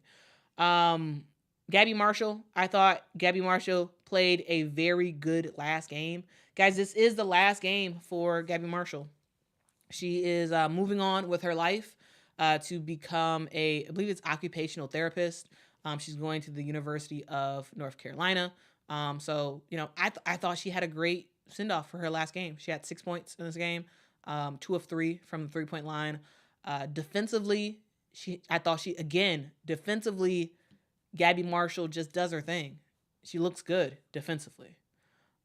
Gabbie Marshall, I thought Gabbie Marshall played a very good last game. Guys, this is the last game for Gabbie Marshall. She is moving on with her life to become I believe it's occupational therapist. She's going to the University of North Carolina. So, I thought she had a great send-off for her last game. She had 6 points in this game, 2 of 3 from the three-point line. Defensively, defensively, Gabbie Marshall just does her thing. She looks good defensively.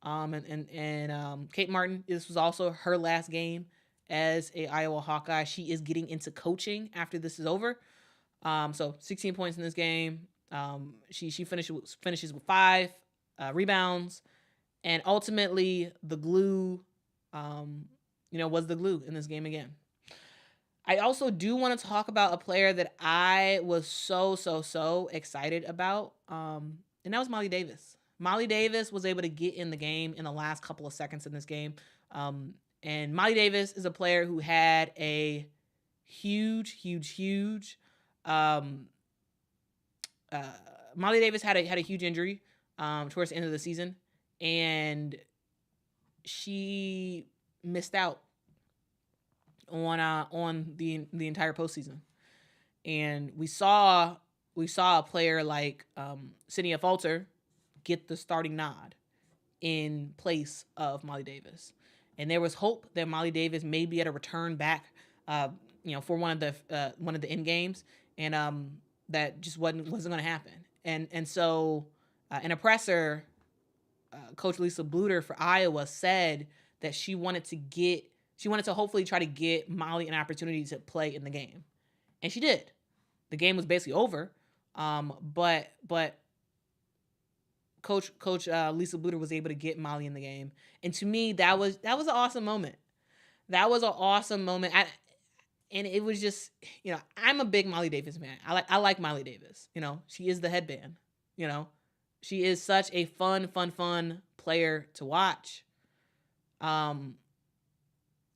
Kate Martin, this was also her last game as a Iowa Hawkeye. She is getting into coaching after this is over. So 16 points in this game. She finishes with 5 rebounds, and ultimately the glue, was the glue in this game again. I also do want to talk about a player that I was so excited about, and that was Molly Davis. Molly Davis was able to get in the game in the last couple of seconds in this game. And Molly Davis is a player who had a huge Molly Davis had a huge injury towards the end of the season, and she missed out on the entire postseason. And we saw a player like Sania Affolter get the starting nod in place of Molly Davis. And there was hope that Molly Davis may be able to return back, for one of the end games, and that just wasn't going to happen. And so, an oppressor, Coach Lisa Bluter for Iowa, said that she wanted to hopefully try to get Molly an opportunity to play in the game, and she did. The game was basically over, but Coach Lisa Bluter was able to get Molly in the game, and to me that was an awesome moment. That was an awesome moment. And it was just, I'm a big Molly Davis man. I like Molly Davis. She is the headband. She is such a fun player to watch. And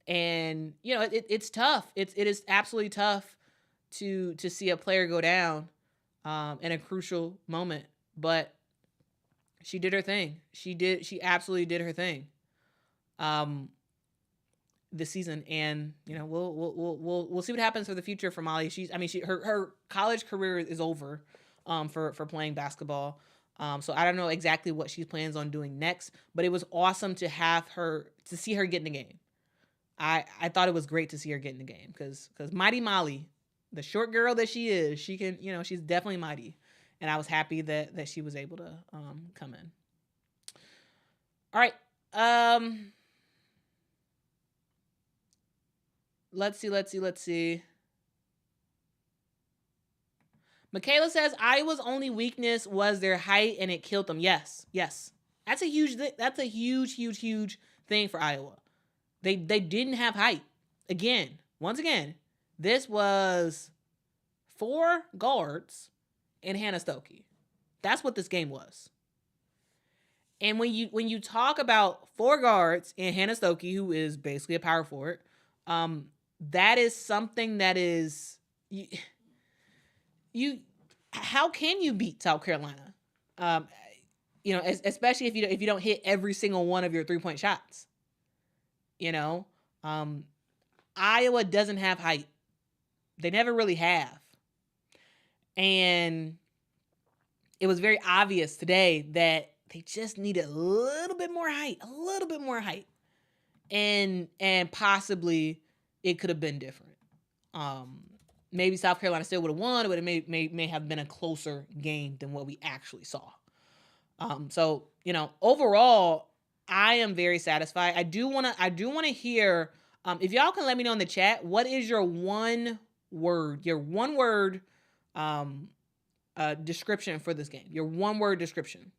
it's tough. It is absolutely tough to see a player go down in a crucial moment, but she did her thing. She absolutely did her thing. This season, and we'll see what happens for the future for Molly. Her college career is over for playing basketball. So I don't know exactly what she plans on doing next, but it was awesome to see her get in the game. I thought it was great to see her get in the game because Mighty Molly, the short girl that she is, she can, she's definitely mighty, and I was happy that she was able to come in. All right. Let's see. Michaela says Iowa's only weakness was their height and it killed them. Yes. That's a huge thing for Iowa. They didn't have height. Once again, this was 4 guards and Hannah Stuelke. That's what this game was. And when you talk about 4 guards and Hannah Stuelke, who is basically a power forward, that is something that is how can you beat South Carolina? Especially if you don't hit every single one of your 3-point shots. Iowa doesn't have height. They never really have. And it was very obvious today that they just needed a little bit more height. And possibly it could have been different. Maybe South Carolina still would have won, but it may have been a closer game than what we actually saw. So overall, I am very satisfied. I do want to hear if y'all can let me know in the chat, what is your one word description for this game? Your one word description.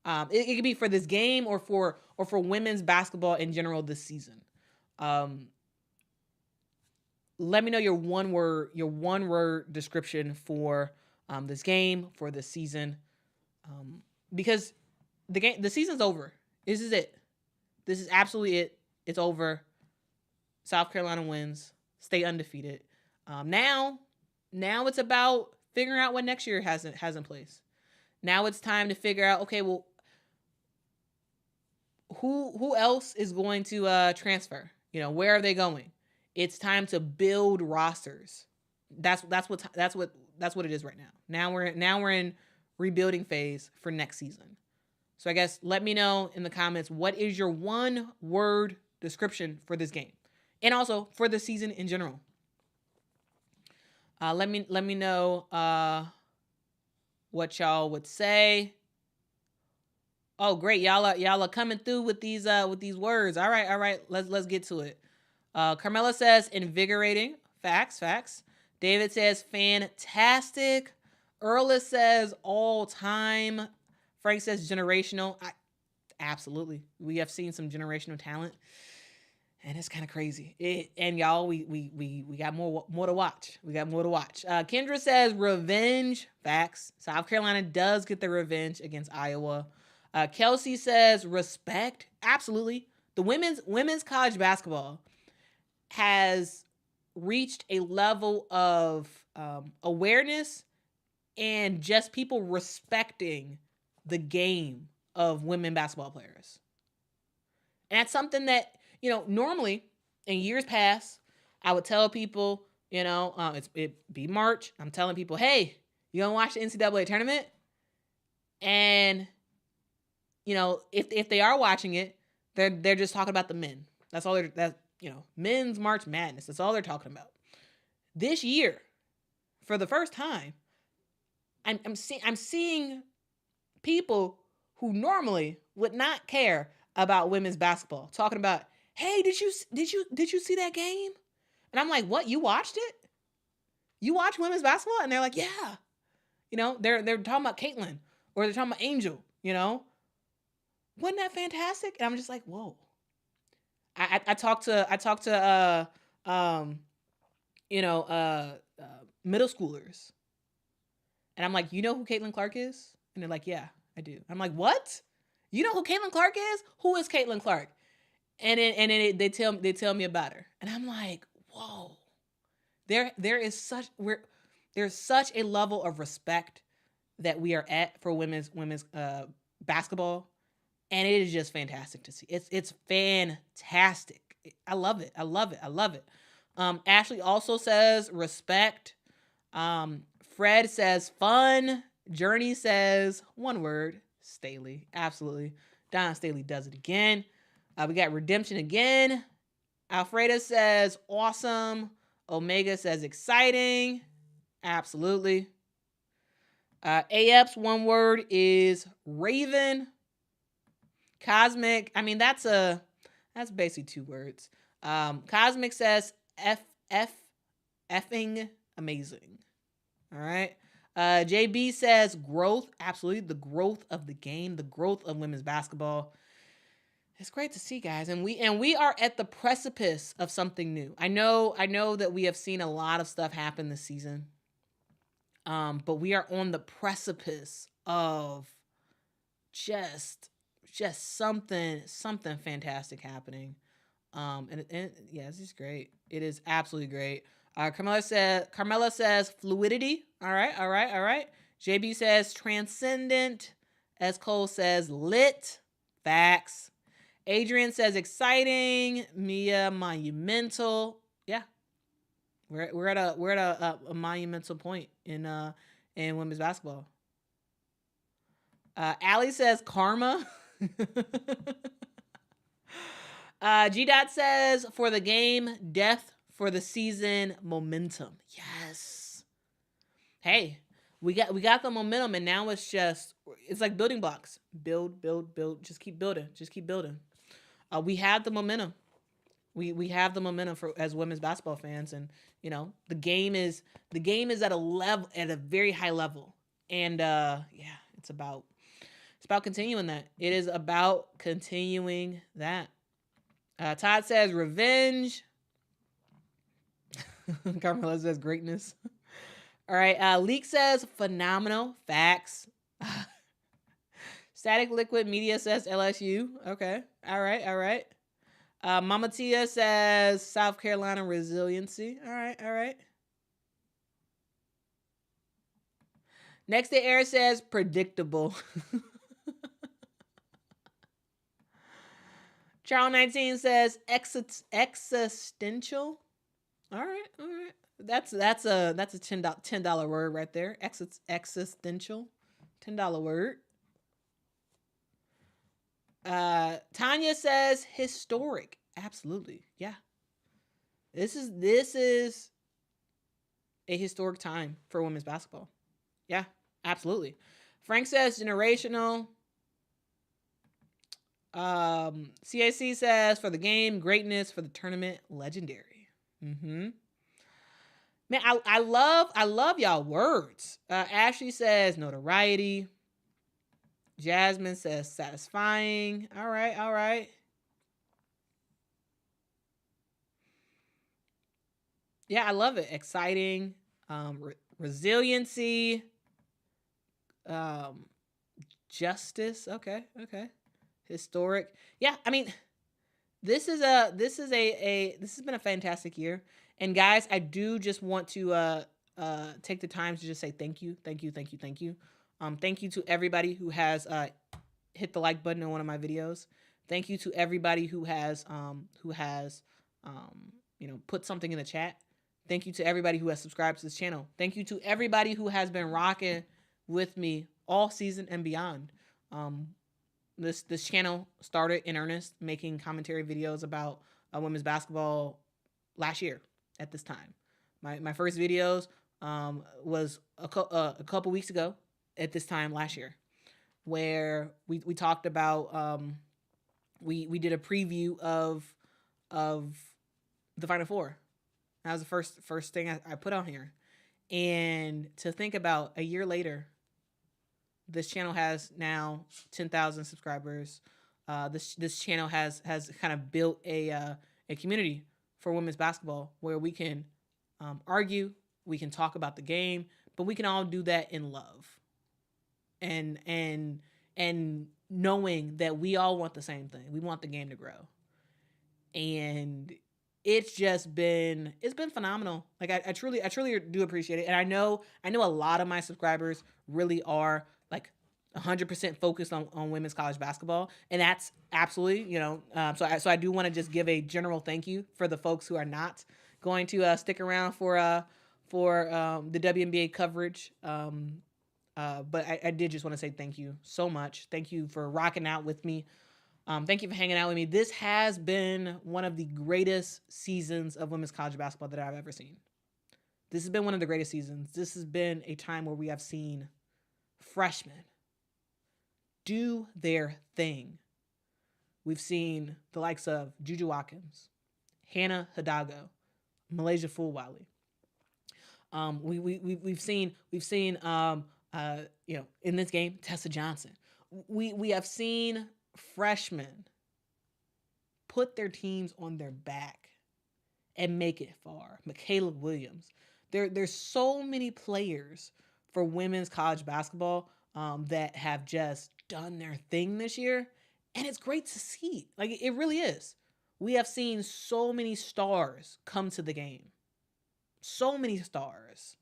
It could be for this game or for women's basketball in general this season. Let me know your one word description for this game, for this season, because the season's over. This is it. This is absolutely it. It's over. South Carolina wins. Stay undefeated. Now it's about figuring out what next year has in place. Now it's time to figure out, okay, well, who else is going to transfer? You know, where are they going? It's time to build rosters. That's what it is right now. Now we're in rebuilding phase for next season. So I guess let me know in the comments, what is your one word description for this game, and also for the season in general. Let me know what y'all would say. Oh, great, y'all are coming through with these words. All right, let's get to it. Carmela says invigorating. Facts. David says fantastic. Erla says all time. Frank says generational. Absolutely. We have seen some generational talent, and it's kind of crazy. And y'all, we got more to watch. We got more to watch. Kendra says revenge. Facts. South Carolina does get the revenge against Iowa. Kelsey says respect. Absolutely. The women's college basketball has reached a level of awareness and just people respecting the game of women basketball players. And that's something that, you know, normally in years past, I would tell people, you know, it be March. I'm telling people, hey, you gonna watch the NCAA tournament? And, you know, if they are watching it, they're just talking about the men. That's all men's March Madness. That's all they're talking about. This year, for the first time, I'm seeing people who normally would not care about women's basketball talking about, hey, did you see that game? And I'm like, what? You watched it? You watch women's basketball? And they're like, yeah. You know, they're talking about Caitlin, or they're talking about Angel. You know, wasn't that fantastic? And I'm just like, whoa. I talked to middle schoolers, and I'm like, you know who Caitlin Clark is? And they're like, yeah, I do. I'm like, what? You know who Caitlin Clark is? Who is Caitlin Clark? And then they tell me about her, and I'm like, whoa. There's such a level of respect that we are at for women's basketball, and it is just fantastic to see. It's fantastic. I love it. Ashley also says respect. Fred says fun. Journey says one word, Staley. Absolutely. Don Staley does it again. We got redemption again. Alfreda says awesome. Omega says exciting. Absolutely. AF's one word is Raven. Cosmic, I mean, that's basically two words. Cosmic says effing amazing. All right. JB says growth. Absolutely. The growth of the game, the growth of women's basketball. It's great to see, guys. And we are at the precipice of something new. I know that we have seen a lot of stuff happen this season. But we are on the precipice of just something fantastic happening. And yeah, this is great. It is absolutely great. Carmela says fluidity. All right. JB says transcendent. S. Cole says lit. Facts. Adrian says exciting. Mia monumental. Yeah. We're at a monumental point in women's basketball. Allie says karma. G. Dot says for the game, death for the season, momentum. Yes. Hey, we got the momentum, and now it's like building blocks. Build. Just keep building. We have the momentum. We have the momentum as women's basketball fans, and you know the game is at a very high level, and it's about continuing that. It is about continuing that. Todd says revenge. Carmela says greatness. All right. Leak says phenomenal. Facts. Static Liquid Media says LSU. Okay. All right. Mama Tia says South Carolina resiliency. All right. Next to air says predictable. Charles 19 says existential. All right. That's a $10 word right there. Existential, $10 word. Tanya says historic. Absolutely, yeah. This is a historic time for women's basketball. Yeah, absolutely. Frank says generational. CAC says for the game, greatness, for the tournament, legendary. Man, I love y'all words. Ashley says notoriety. Jasmine says satisfying. All right. Yeah, I love it. Exciting. Resiliency. Justice. Okay. Historic. Yeah, I mean, this has been a fantastic year. And guys, I do just want to take the time to just say thank you. Thank you to everybody who has hit the like button on one of my videos. Thank you to everybody who has put something in the chat. Thank you to everybody who has subscribed to this channel. Thank you to everybody who has been rocking with me all season and beyond. This channel started in earnest making commentary videos about women's basketball last year at this time. My first videos was a couple weeks ago at this time last year, where we talked about we did a preview of the Final Four. That was the first thing I put on here. And to think about a year later, this channel has now 10,000 subscribers. This channel has kind of built a community for women's basketball where we can argue, we can talk about the game, but we can all do that in love. And knowing that we all want the same thing. We want the game to grow. And it's been phenomenal. Like I truly do appreciate it. And I know a lot of my subscribers really are like 100% focused on women's college basketball. And that's absolutely, so I do want to just give a general thank you for the folks who are not going to stick around for the WNBA coverage. But I did just want to say thank you so much. Thank you for rocking out with me. Thank you for hanging out with me. This has been one of the greatest seasons of women's college basketball that I've ever seen. This has been one of the greatest seasons. This has been a time where we have seen freshmen do their thing. We've seen the likes of Juju Watkins, Hannah Hidalgo, MiLaysia Fulwiley. We've seen in this game, Tessa Johnson. We have seen freshmen put their teams on their back and make it far. Michaela Williams. There's so many players for women's college basketball that have just done their thing this year. And it's great to see. Like, it really is. We have seen so many stars come to the game. So many stars.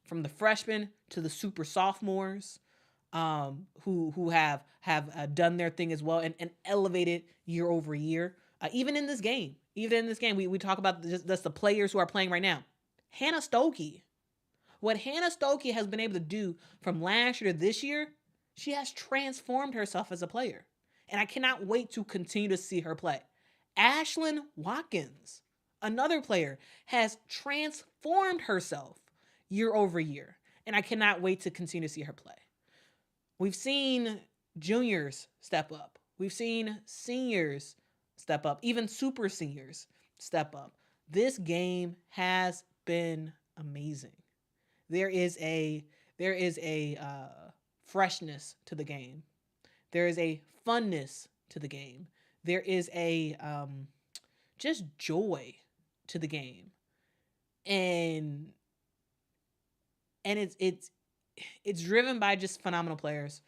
From the freshmen to the super sophomores, who have done their thing as well and elevated year over year. Even in this game, we talk about just the players who are playing right now. Hannah Stuelke. What Hannah Stuelke has been able to do from last year to this year, she has transformed herself as a player. And I cannot wait to continue to see her play. Ashlyn Watkins, another player, has transformed herself year over year. And I cannot wait to continue to see her play. We've seen juniors step up. We've seen seniors step up, even super seniors step up. This game has been amazing. There is a freshness to the game. There is a funness to the game. There is a just joy to the game. And it's driven by just phenomenal players.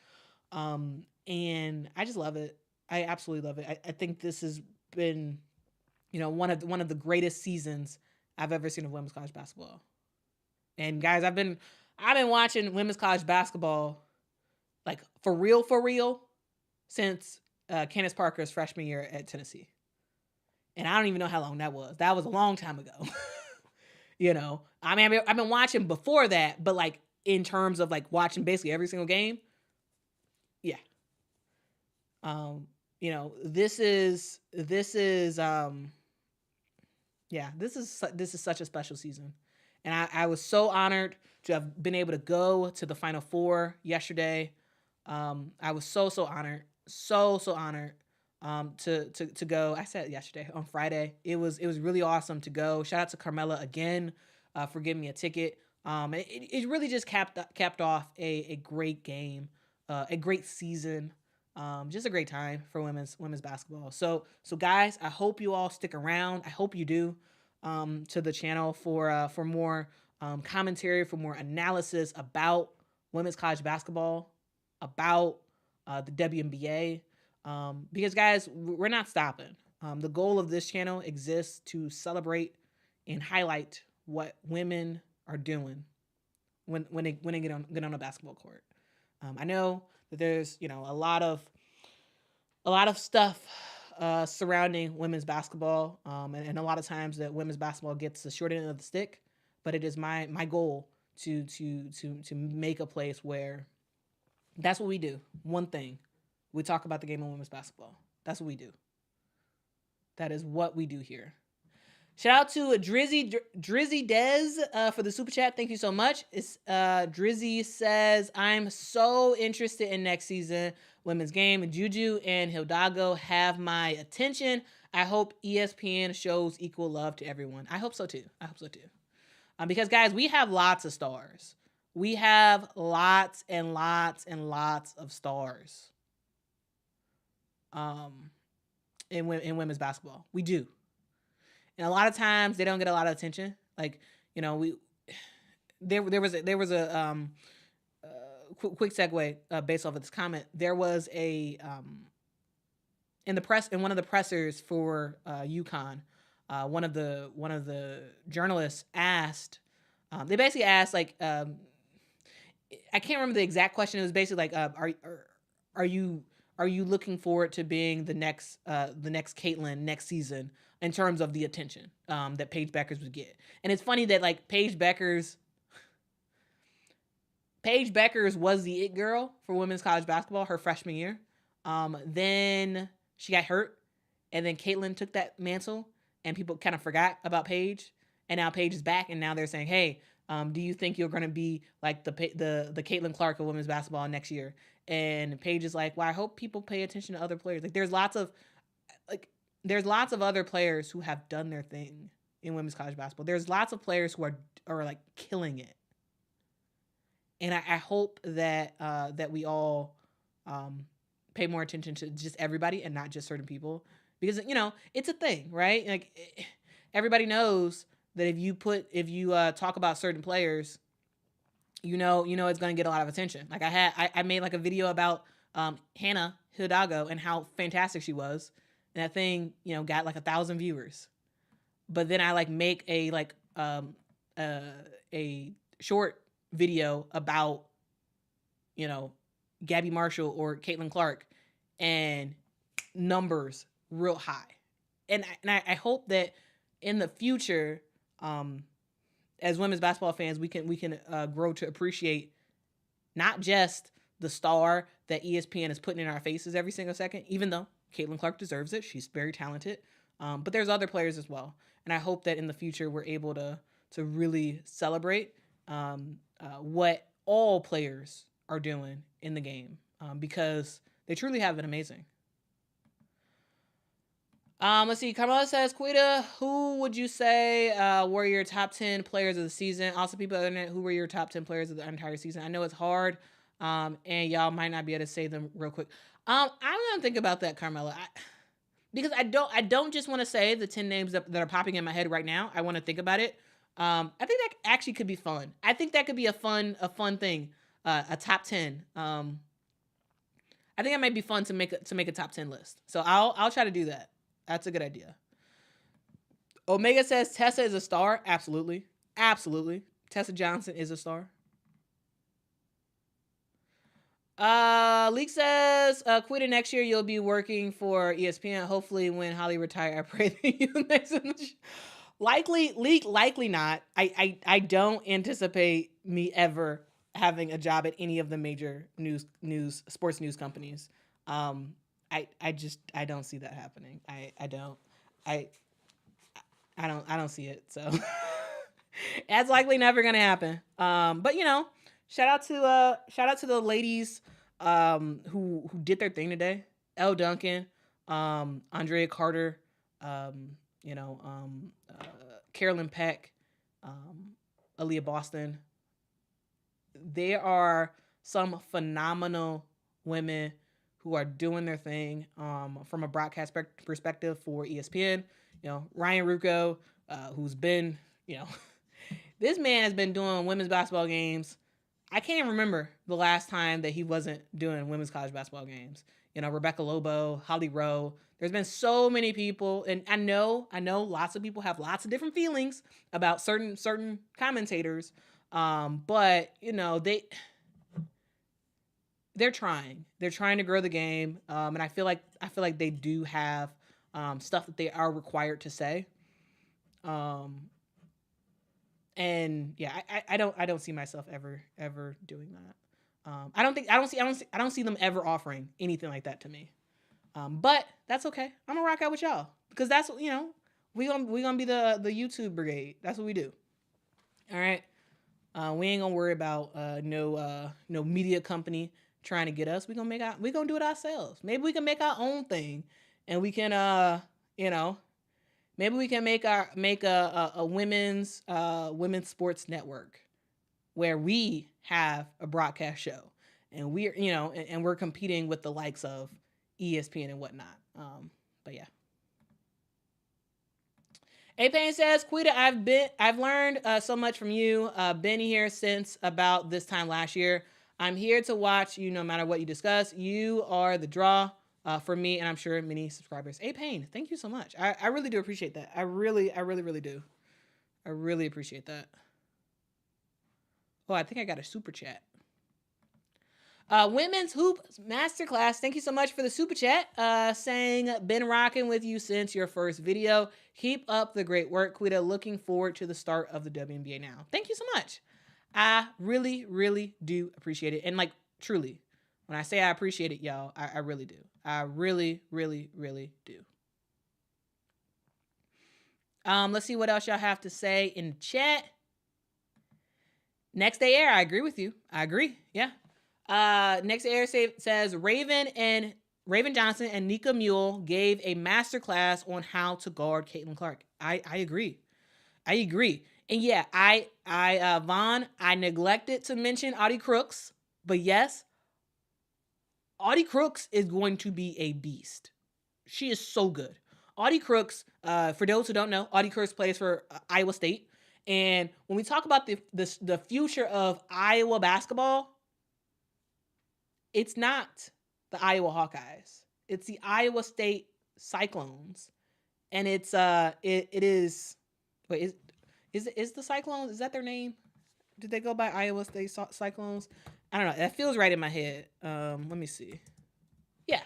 And I just love it. I absolutely love it. I think this has been, one of the greatest seasons I've ever seen of women's college basketball. And guys, I've been I've been watching women's college basketball, like for real, since Candace Parker's freshman year at Tennessee. And I don't even know how long that was. That was a long time ago. You know, I mean, I've been watching before that, but like in terms of like watching basically every single game, yeah. You know, this is such a special season. And I was so honored to have been able to go to the Final Four yesterday. I was so honored, so honored to go. I said yesterday on Friday. It was really awesome to go. Shout out to Kamilla again for giving me a ticket. It really just capped off a great game, a great season. Just a great time for women's basketball. So guys, I hope you all stick around. I hope you do to the channel for more commentary, for more analysis about women's college basketball, about the WNBA. Because guys, we're not stopping. The goal of this channel exists to celebrate and highlight what women are doing when they get on a basketball court. I know that there's, you know, a lot of stuff surrounding women's basketball, and a lot of times that women's basketball gets the short end of the stick. But it is my goal to make a place where that's what we do. One thing, we talk about the game of women's basketball. That's what we do. That is what we do here. Shout out to Drizzy Dez for the super chat. Thank you so much. Drizzy says, I'm so interested in next season women's game. Juju and Hidalgo have my attention. I hope ESPN shows equal love to everyone. I hope so too. Because guys, we have lots of stars. We have lots and lots and lots of stars. In women's basketball, we do. And a lot of times they don't get a lot of attention. Like, you know, there was a quick segue based off of this comment. There was a in one of the pressers for UConn, one of the journalists asked. They basically asked like, I can't remember the exact question. It was basically like, are you looking forward to being the next Caitlyn next season in terms of the attention that Paige Bueckers would get? And it's funny that like Paige Bueckers was the it girl for women's college basketball her freshman year. Then she got hurt, and then Caitlyn took that mantle, and people kind of forgot about Paige. And now Paige is back, and now they're saying, hey, do you think you're going to be like the Caitlin Clark of women's basketball next year? And Paige is like, well, I hope people pay attention to other players. Like there's lots of other players who have done their thing in women's college basketball. There's lots of players who are like killing it. And I hope that we all pay more attention to just everybody and not just certain people, because, you know, it's a thing, right? Like everybody knows that if you talk about certain players, you know it's going to get a lot of attention. Like I made like a video about Hannah Hidalgo and how fantastic she was, and that thing, you know, got like 1,000 viewers. But then I like make a short video about, you know, Gabbie Marshall or Caitlin Clark, and numbers real high. And I hope that in the future, as women's basketball fans, we can grow to appreciate not just the star that ESPN is putting in our faces every single second, even though Caitlin Clark deserves it. She's very talented. But there's other players as well. And I hope that in the future we're able to really celebrate what all players are doing in the game, because they truly have been amazing. Let's see. Carmela says, Quita, who would you say were your top 10 players of the season? Also, people on the internet, who were your top 10 players of the entire season? I know it's hard, and y'all might not be able to say them real quick. I'm gonna think about that, Carmela, because I don't just want to say the 10 names that are popping in my head right now. I want to think about it. I think that actually could be fun. I think that could be a fun thing, a top 10. I think it might be fun to make a top 10 list. So I'll try to do that. That's a good idea. Omega says Tessa is a star. Absolutely. Tessa Johnson is a star. Leak says, Quita next year you'll be working for ESPN. Hopefully when Holly retire, I pray that you next in the likely not. I don't anticipate me ever having a job at any of the major sports news companies. I don't see that happening. I don't see it. So that's likely never gonna happen. But you know, shout out to the ladies who did their thing today. Elle Duncan, Andrea Carter, you know, Carolyn Peck, Aaliyah Boston. There are some phenomenal women who are doing their thing from a broadcast perspective for ESPN. You know, Ryan Rucco, who's been, you know, this man has been doing women's basketball games. I can't even remember the last time that he wasn't doing women's college basketball games. You know, Rebecca Lobo, Holly Rowe. There's been so many people, and I know lots of people have lots of different feelings about certain commentators. But you know, they're trying to grow the game. And I feel like they do have stuff that they are required to say. And yeah, I don't see myself ever doing that. I don't see them ever offering anything like that to me. But that's okay. I'm gonna rock out with y'all because that's, you know, we gonna be the YouTube brigade. That's what we do. All right. We ain't gonna worry about no media company trying to get us. We gonna do it ourselves. Maybe we can make our own thing, and we can you know, maybe we can make a women's sports network where we have a broadcast show, and we're, you know, and we're competing with the likes of ESPN and whatnot. But yeah. A Payne says, Quita, I've learned so much from you. Been here since about this time last year. I'm here to watch you no matter what you discuss. You are the draw for me, and I'm sure many subscribers. A Payne, thank you so much. I really do appreciate that. I really do. I really appreciate that. Oh, I think I got a super chat. Women's Hoop Masterclass. Thank you so much for the super chat. Saying, been rocking with you since your first video. Keep up the great work, Quita. Looking forward to the start of the WNBA now. Thank you so much. I really do appreciate it. And like, truly, when I say I appreciate it, y'all, I really do. I really do. Let's see what else y'all have to say in the chat. Next day air, I agree with you. I agree. Yeah. Next air says Raven Johnson and Nika Mule gave a masterclass on how to guard Caitlin Clark. I agree. And yeah, Vaughn, I neglected to mention Audie Crooks, but yes, Audie Crooks is going to be a beast. She is so good. Audie Crooks, for those who don't know, Audie Crooks plays for Iowa State. And when we talk about the future of Iowa basketball, it's not the Iowa Hawkeyes. It's the Iowa State Cyclones. And it's it is wait, is the Cyclones, is that their name? Did they go by Iowa State Cyclones? I don't know. That feels right in my head. Let me see. Yeah.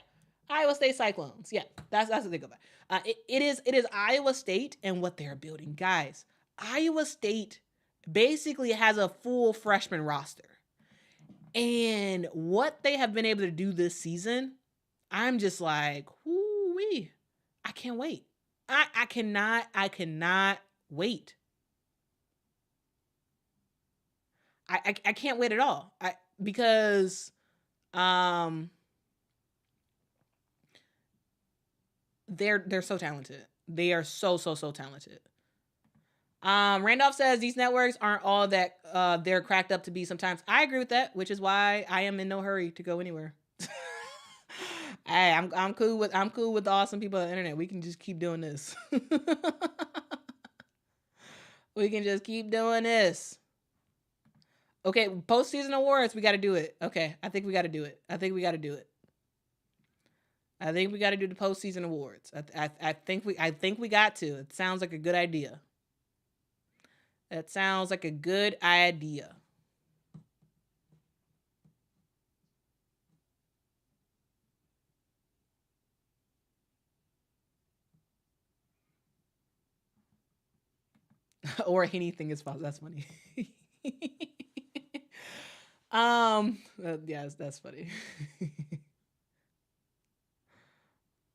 Iowa State Cyclones. Yeah. That's what they go by. It is Iowa State and what they're building. Guys, Iowa State basically has a full freshman roster. And what they have been able to do this season, I'm just like, whoo-wee. I can't wait. I cannot wait. I can't wait at all. Because they're so talented. They are so talented. Randolph says these networks aren't all that they're cracked up to be sometimes. I agree with that, which is why I am in no hurry to go anywhere. Hey, I'm cool with the awesome people on the internet. We can just keep doing this. We can just keep doing this. Okay, postseason awards, we got to do it. Okay, I think we got to do it. I think we got to do the postseason awards. I think we got to. It sounds like a good idea. That sounds like a good idea. Or anything is possible. That's funny. Yes, that's funny.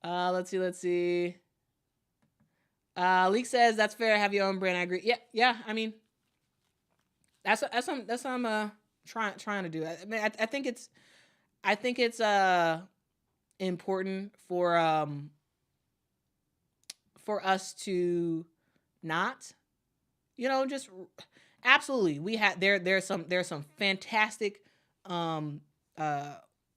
Let's see. Leek says that's fair. Have your own brand. I agree. Yeah. I mean, that's what I'm trying to do. I mean, I think it's important for us to not, just absolutely. We had there's some fantastic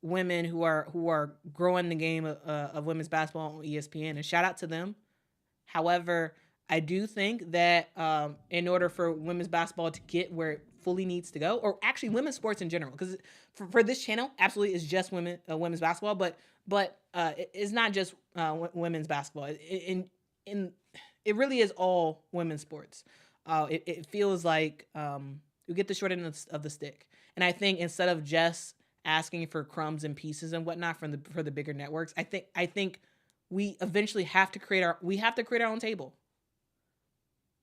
women who are growing the game of women's basketball on ESPN, and shout out to them. However, I do think that in order for women's basketball to get where it fully needs to go, or actually women's sports in general, because for this channel, absolutely is just women's basketball, but it's not just women's basketball. It really is all women's sports. It feels like you get the short end of the stick, and I think instead of just asking for crumbs and pieces and whatnot for the bigger networks, I think we eventually have to create our own table,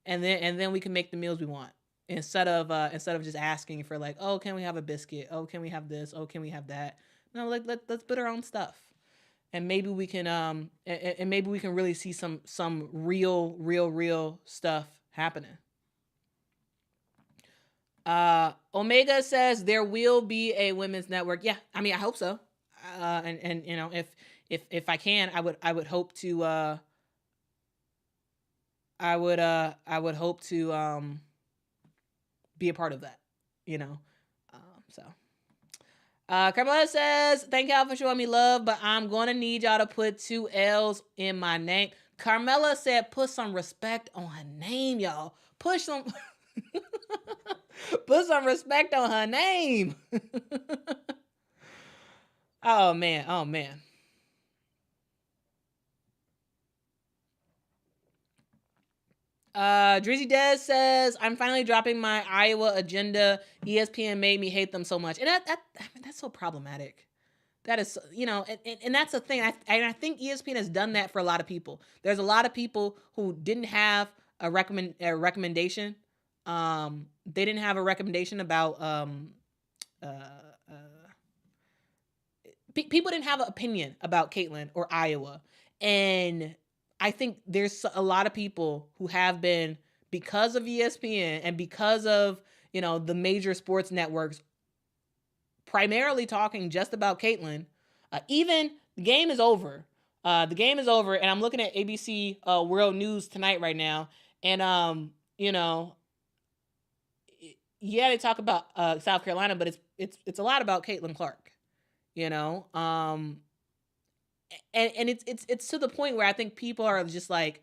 and then we can make the meals we want instead of just asking for like, oh, can we have a biscuit? Oh, can we have this? Oh, can we have that? No, let's put our own stuff, and maybe we can really see some real stuff happening. Omega says there will be a women's network. Yeah, I mean, I hope so. And if I can, I would hope to be a part of that, so. Kamilla says, thank y'all for showing me love, but I'm going to need y'all to put 2 L's in my name. Carmela said, put some respect on her name, y'all. Put some respect on her name. Oh, man. Drizzy Des says, I'm finally dropping my Iowa agenda. ESPN made me hate them so much. And that's so problematic. That is, and that's the thing. I think ESPN has done that for a lot of people. There's a lot of people who didn't have a recommendation. They didn't have a recommendation about, people didn't have an opinion about Caitlin or Iowa. And I think there's a lot of people who have been, because of ESPN and because of, the major sports networks, primarily talking just about Caitlin. Even the game is over. And I'm looking at ABC World News tonight right now. And, yeah, they talk about South Carolina, but it's a lot about Caitlin Clark, and it's to the point where I think people are just like,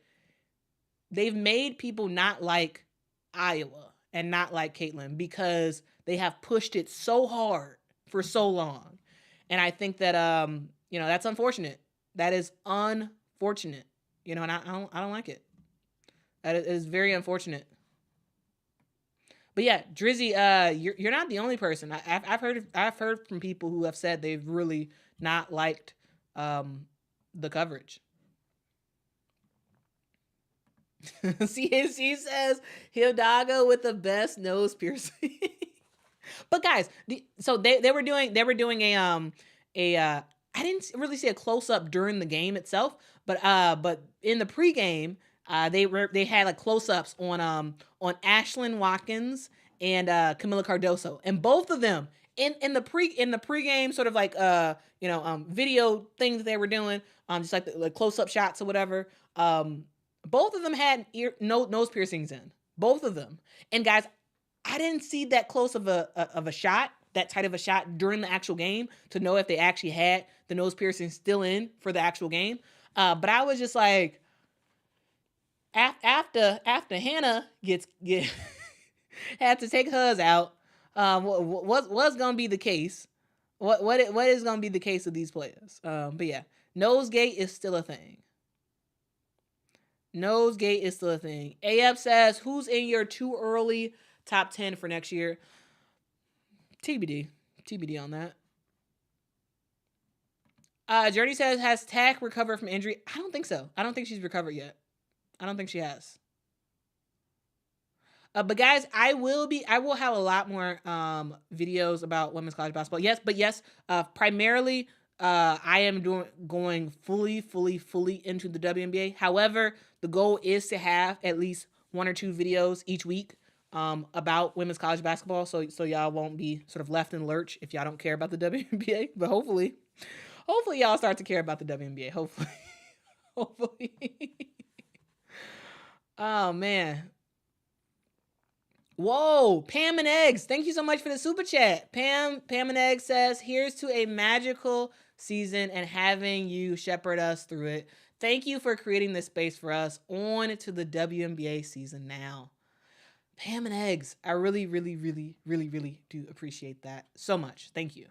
they've made people not like Iowa and not like Caitlin because they have pushed it so hard for so long. And I think that that's unfortunate. That is unfortunate. And I don't like it. That is very unfortunate. But yeah, Drizzy, you're not the only person. I've heard from people who have said they've really not liked the coverage. CNC says Hidalgo with the best nose piercing. But guys, so they were doing a I didn't really see a close up during the game itself, but in the pregame, they had like close ups on Ashlyn Watkins and Kamilla Cardoso, and both of them in the pregame sort of like video thing that they were doing, just like the close up shots or whatever. Both of them had nose piercings in, both of them. And guys, I didn't see that close of a shot, that tight of a shot during the actual game to know if they actually had the nose piercing still in for the actual game. But I was just like, after Hannah had to take hers out, what's gonna be the case? What is gonna be the case of these players? But yeah, Nosegate is still a thing. Nosegate is still a thing. AF says, who's in your too early top 10 for next year? TBD on that. Journey says, has Tack recovered from injury? I don't think so. I don't think she's recovered yet. I don't think she has. But guys, I will have a lot more videos about women's college basketball. Yes, primarily I am going fully into the WNBA. However, the goal is to have at least 1 or 2 videos each week about women's college basketball, so y'all won't be sort of left in lurch if y'all don't care about the WNBA. But hopefully y'all start to care about the WNBA. Hopefully. Oh man. Whoa, Pam and Eggs. Thank you so much for the super chat. Pam and Eggs says, here's to a magical season and having you shepherd us through it. Thank you for creating this space for us. On to the WNBA season now. Pam and Eggs. I really do appreciate that so much. Thank you.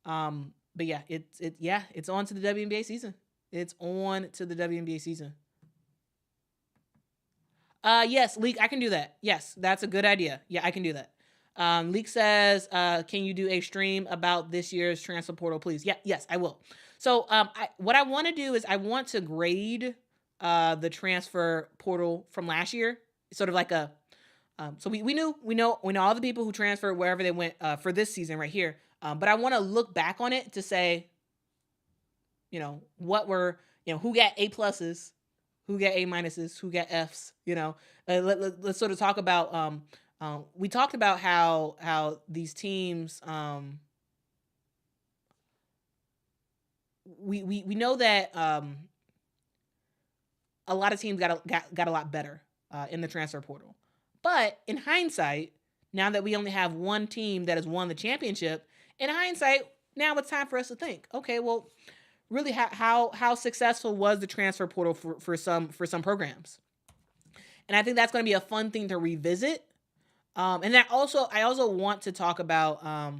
But yeah, it's on to the WNBA season. It's on to the WNBA season. Yes, Leek, I can do that. Yes, that's a good idea. Yeah, I can do that. Leek says, can you do a stream about this year's transfer portal, please? Yeah, yes, I will. So, what I want to do is I want to grade the transfer portal from last year. Sort of like a, so we know all the people who transferred wherever they went for this season right here. But I want to look back on it to say, what were, who got A pluses, who got A minuses, who got Fs, let's sort of talk about, we talked about how these teams, we know that, a lot of teams got a lot better, in the transfer portal, but in hindsight, now that we only have one team that has won the championship, in hindsight, now it's time for us to think, okay, well, really how successful was the transfer portal for some programs? And I think that's going to be a fun thing to revisit. And that I also want to talk about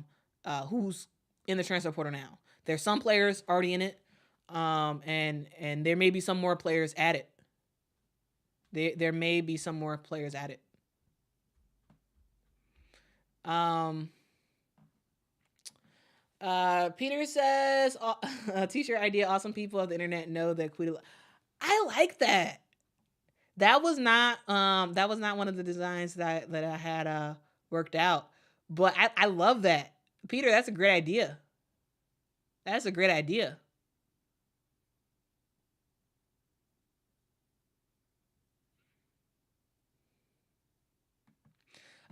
who's in the transfer portal now. There's some players already in it, and there may be some more players at it. There may be some more players at it. Peter says, t-shirt idea, awesome people of the internet know that Quita. I like that. That was not one of the designs that I had worked out. But I love that. Peter, that's a great idea. That's a great idea.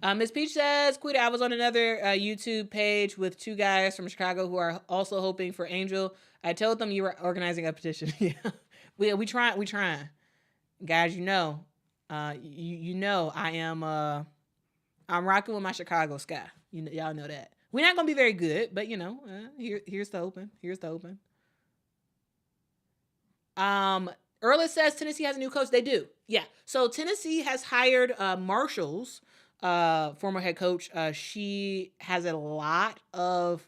Ms. Peach says, Quita, I was on another YouTube page with 2 guys from Chicago who are also hoping for Angel. I told them you were organizing a petition. Yeah, we trying. Guys, you know I am I'm rocking with my Chicago sky. Y'all know that. We're not gonna be very good, but here's the open. Erla says Tennessee has a new coach. They do. Yeah. So Tennessee has hired Marshall's former head coach. She has a lot of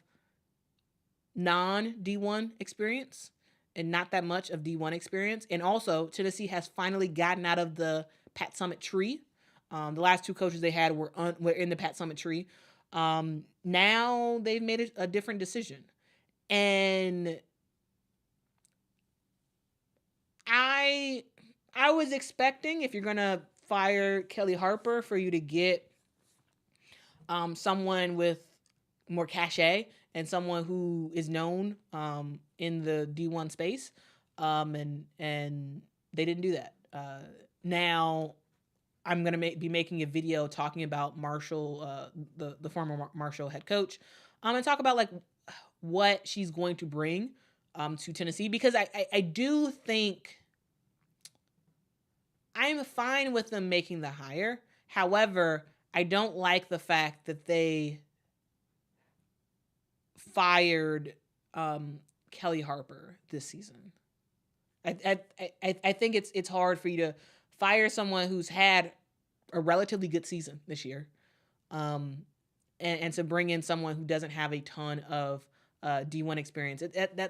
non D1 experience and not that much of D1 experience. And also Tennessee has finally gotten out of the Pat Summitt tree. The last 2 coaches they had were in the Pat Summitt tree. Now they've made a different decision. And I was expecting, if you're going to fire Kelly Harper, for you to get someone with more cachet and someone who is known in the D1 space. And they didn't do that. Now I'm going to be making a video talking about Marshall, the former Marshall head coach, and talk about like what she's going to bring to Tennessee, because I do think I'm fine with them making the hire. However, I don't like the fact that they fired Kelly Harper this season. I think it's hard for you to fire someone who's had a relatively good season this year, and to bring in someone who doesn't have a ton of D1 experience.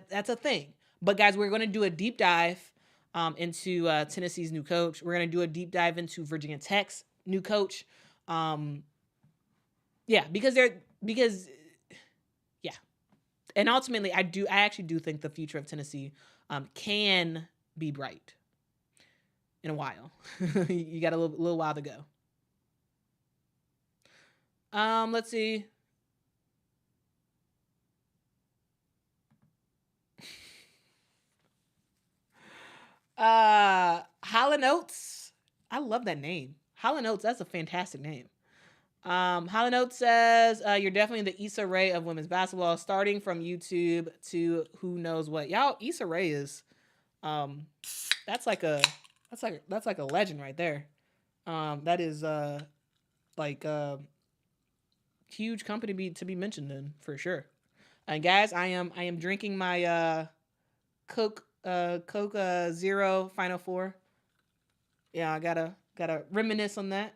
That's a thing. But guys, we're going to do a deep dive into Tennessee's new coach. We're going to do a deep dive into Virginia Tech's new coach. And ultimately, I actually do think the future of Tennessee can be bright in a while. You got a little while to go. Let's see. Holland Oates. I love that name. Holland Oates, that's a fantastic name. Holland Oates says, you're definitely the Issa Rae of women's basketball, starting from YouTube to who knows what. Y'all, Issa Rae is that's like a legend right there. That is like huge company to be mentioned in for sure. And guys, I am drinking my Coke Zero Final Four. Yeah, I gotta reminisce on that.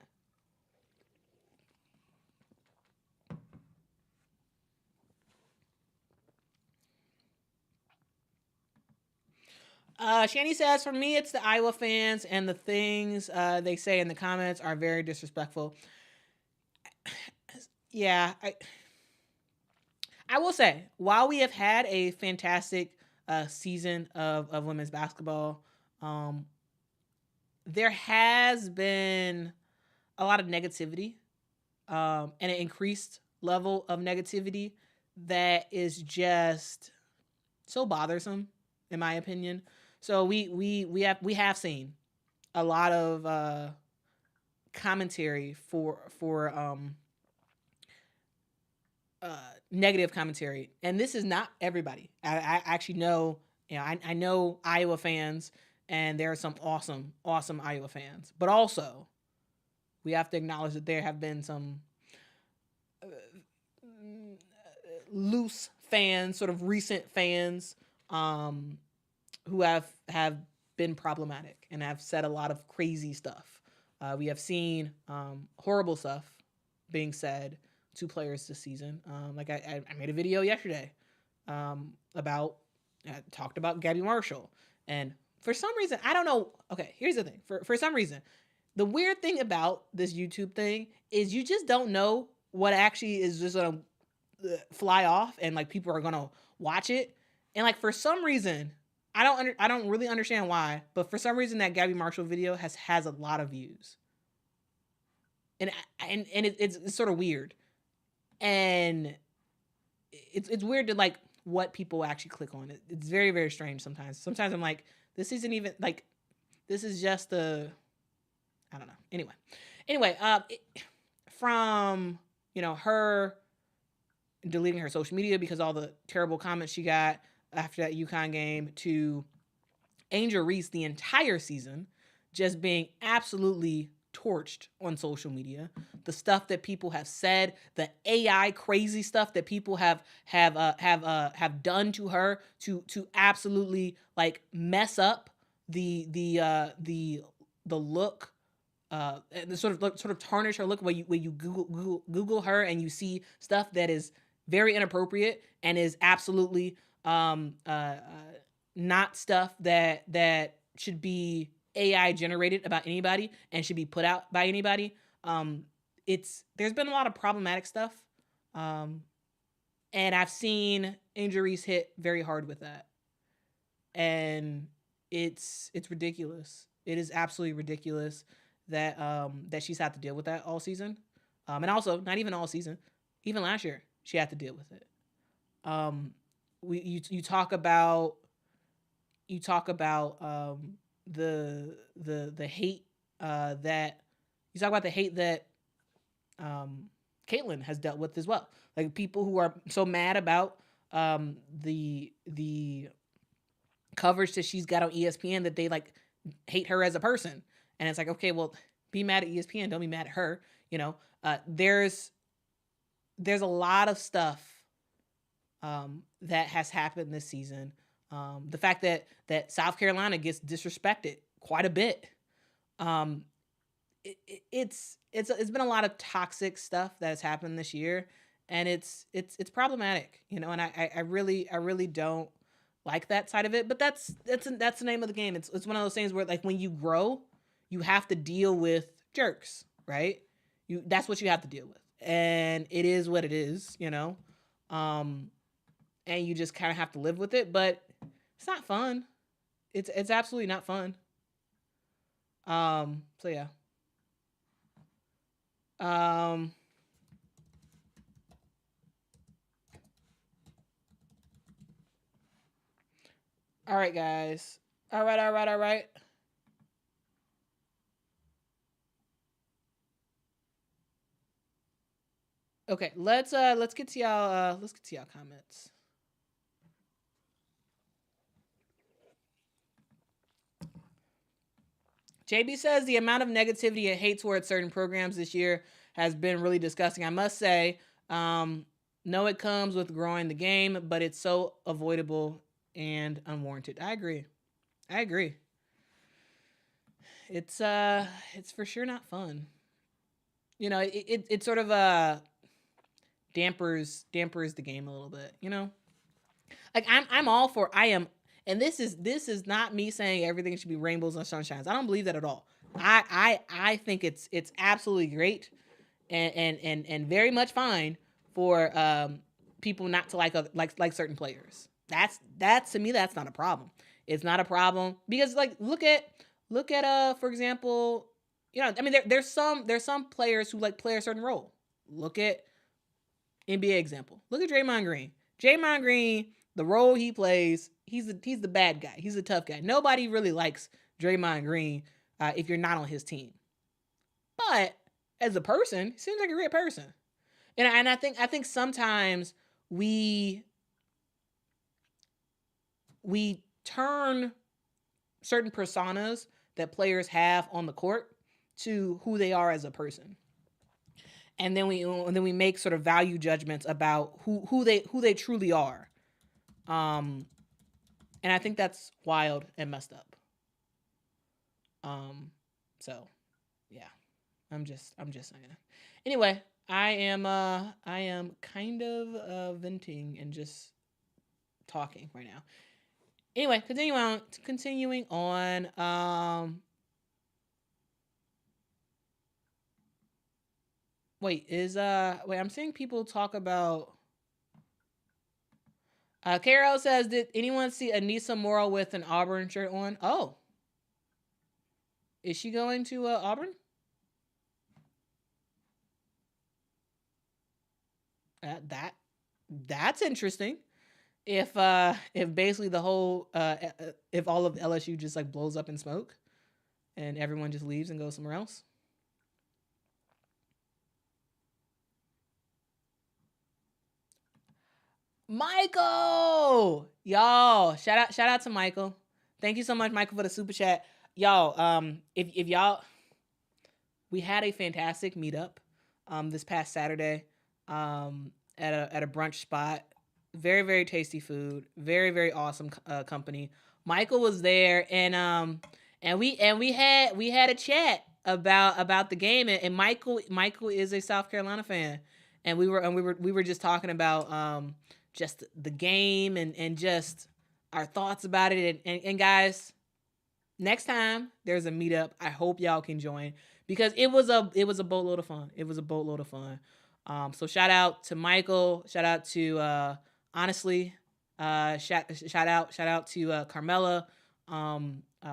Shani says, for me, it's the Iowa fans and the things they say in the comments are very disrespectful. Yeah, I will say, while we have had a fantastic season of women's basketball, there has been a lot of negativity and an increased level of negativity that is just so bothersome, in my opinion. So we have seen a lot of commentary for negative commentary, and this is not everybody. I actually know, I know Iowa fans, and there are some awesome Iowa fans, but also we have to acknowledge that there have been some loose fans, sort of recent fans, who have been problematic and have said a lot of crazy stuff. We have seen horrible stuff being said to players this season. Like I made a video yesterday about talked about Gabbie Marshall, and for some reason, I don't know. Okay, here's the thing. For some reason, the weird thing about this YouTube thing is you just don't know what actually is just gonna fly off, and like people are gonna watch it, and like for some reason, I don't really understand why, but for some reason that Gabbie Marshall video has a lot of views, and it's sort of weird, and it's weird to like what people actually click on. It's very, very strange sometimes. Sometimes I'm like, this isn't even like, this is just I don't know. Anyway, from her deleting her social media because all the terrible comments she got after that UConn game, to Angel Reese the entire season just being absolutely torched on social media. The stuff that people have said, the AI crazy stuff that people have done to her to absolutely like mess up the look, the sort of tarnish her look, where you Google her and you see stuff that is very inappropriate and is absolutely not stuff that should be AI generated about anybody and should be put out by anybody. There's been a lot of problematic stuff, and I've seen Angel Reese hit very hard with that, and it's ridiculous. It is absolutely ridiculous that that she's had to deal with that all season, and also not even all season, even last year she had to deal with it. You talk about the hate that you talk about the hate that Caitlyn has dealt with as well. Like people who are so mad about the coverage that she's got on ESPN that they like hate her as a person. And it's like, okay, well, be mad at ESPN, don't be mad at her. There's a lot of stuff that has happened this season. The fact that South Carolina gets disrespected quite a bit. It's been a lot of toxic stuff that has happened this year, and it's problematic, and I really don't like that side of it. But that's the name of the game. It's one of those things where like when you grow, you have to deal with jerks, right? That's what you have to deal with, and it is what it is, and you just kind of have to live with it. But it's not fun. It's absolutely not fun. So yeah. All right, guys. All right. Okay, let's get to y'all comments. JB says the amount of negativity and hate towards certain programs this year has been really disgusting. I must say, no, it comes with growing the game, but it's so avoidable and unwarranted. I agree. It's for sure not fun. You know, it sort of dampers the game a little bit. You know, like I'm all for I am, and this is not me saying everything should be rainbows and sunshines. I don't believe that at all. I think it's absolutely great and very much fine for people not to like certain players. That's to me that's not a problem. It's not a problem because like look at for example, you know, I mean there's some players who like play a certain role. Look at NBA example. Look at Draymond Green. Draymond Green, the role he plays, he's the bad guy. He's the tough guy. Nobody really likes Draymond Green if you're not on his team. But as a person, he seems like a great person. And I think sometimes we turn certain personas that players have on the court to who they are as a person. And then we make sort of value judgments about who they truly are. And I think that's wild and messed up. So yeah. I'm just saying. Anyway, I am kind of venting and just talking right now. Anyway, continuing on. Wait, I'm seeing people talk about Carol says, did anyone see Anissa Morrow with an Auburn shirt on? Oh. Is she going to Auburn? That's interesting. If basically the whole if all of LSU just like blows up in smoke and everyone just leaves and goes somewhere else. Michael, y'all, shout out to Michael. Thank you so much, Michael, for the super chat. Y'all, if y'all, we had a fantastic meetup this past Saturday at a brunch spot. Very, very tasty food. Very, very awesome company. Michael was there, and we had a chat about the game, and Michael is a South Carolina fan, and we were just talking about just the game and just our thoughts about it, and guys, next time there's a meetup, I hope y'all can join because it was a boatload of fun. It was a boatload of fun. So shout out to Michael. Shout out to honestly. Shout out to Kamilla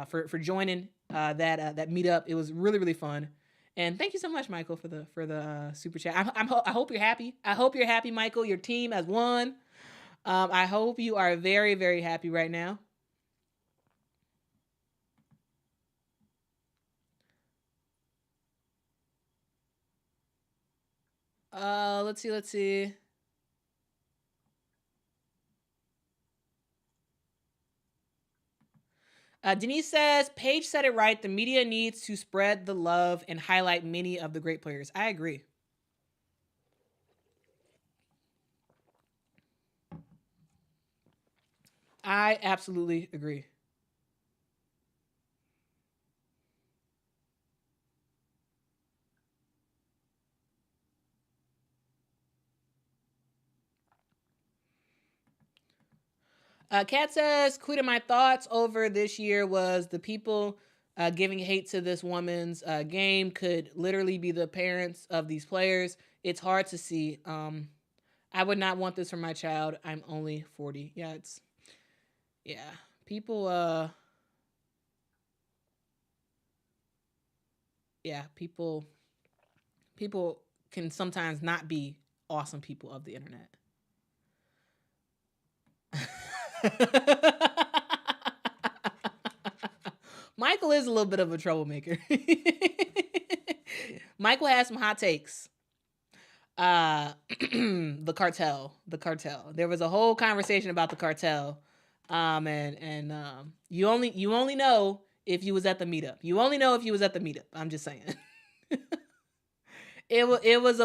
for joining that meetup. It was really, really fun. And thank you so much, Michael, for the super chat. I hope you're happy. I hope you're happy, Michael. Your team has won. I hope you are very, very happy right now. Let's see. Denise says, Paige said it right. The media needs to spread the love and highlight many of the great players. I agree. I absolutely agree. Kat says, Quita, my thoughts over this year was the people giving hate to this woman's game could literally be the parents of these players. It's hard to see. I would not want this for my child. I'm only 40. Yeah, people, people can sometimes not be awesome people of the internet. Michael is a little bit of a troublemaker. Michael has some hot takes. The cartel. There was a whole conversation about the cartel. You only know if you was at the meetup. I'm just saying. It was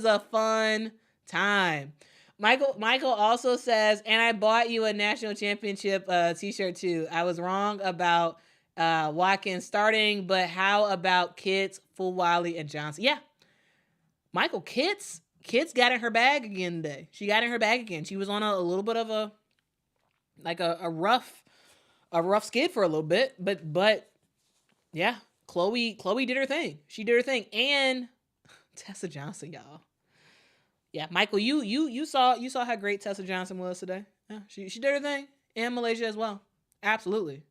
a fun time. Michael also says, and I bought you a national championship t-shirt too. I was wrong about Watkins starting, but how about Kits, Fulwiley, and Johnson? Yeah. Michael, Kits got in her bag again today. She got in her bag again. She was on a little bit of a rough skid for a little bit, but yeah, Chloe did her thing. She did her thing. And Tessa Johnson, y'all. Yeah, Michael, you saw how great Tessa Johnson was today. Yeah, she did her thing. And MiLaysia as well. Absolutely.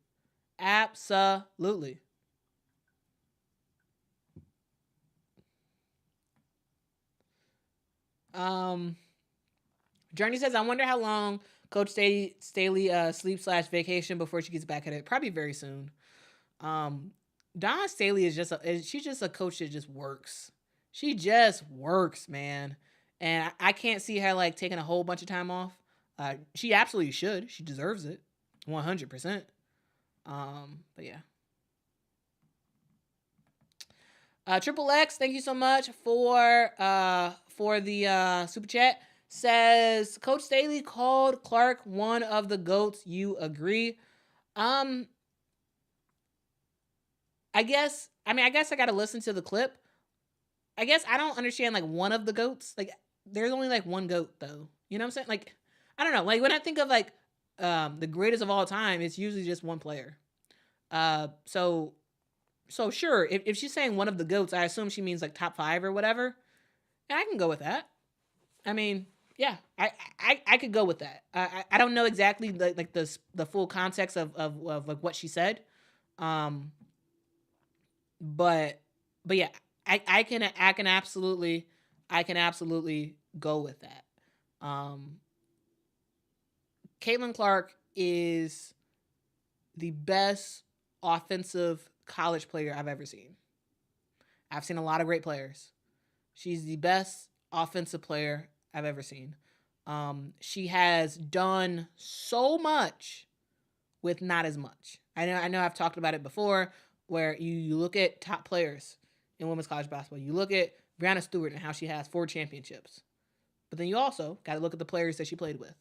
Journey says, I wonder how long Coach Staley sleep/vacation before she gets back at it. Probably very soon. Dawn Staley she's just a coach that just works. She just works, man. And I can't see her like taking a whole bunch of time off. She absolutely should. She deserves it. 100%. But yeah. Triple X, thank you so much for the super chat. Says Coach Staley called Clark one of the GOATs. You agree? I guess I gotta listen to the clip. I guess I don't understand like one of the GOATs. Like there's only like one GOAT though. You know what I'm saying? Like I don't know. Like when I think of like the greatest of all time, it's usually just one player. So sure, if she's saying one of the GOATs, I assume she means like top 5 or whatever. And I can go with that. I mean, yeah, I could go with that. I don't know exactly the full context of like what she said. But yeah, I can absolutely go with that. Caitlin Clark is the best offensive college player I've ever seen. I've seen a lot of great players. She's the best offensive player I've ever seen. She has done so much with not as much. I know I've talked about it before, where you look at top players in women's college basketball. You look at Brianna Stewart and how she has 4 championships. But then you also got to look at the players that she played with.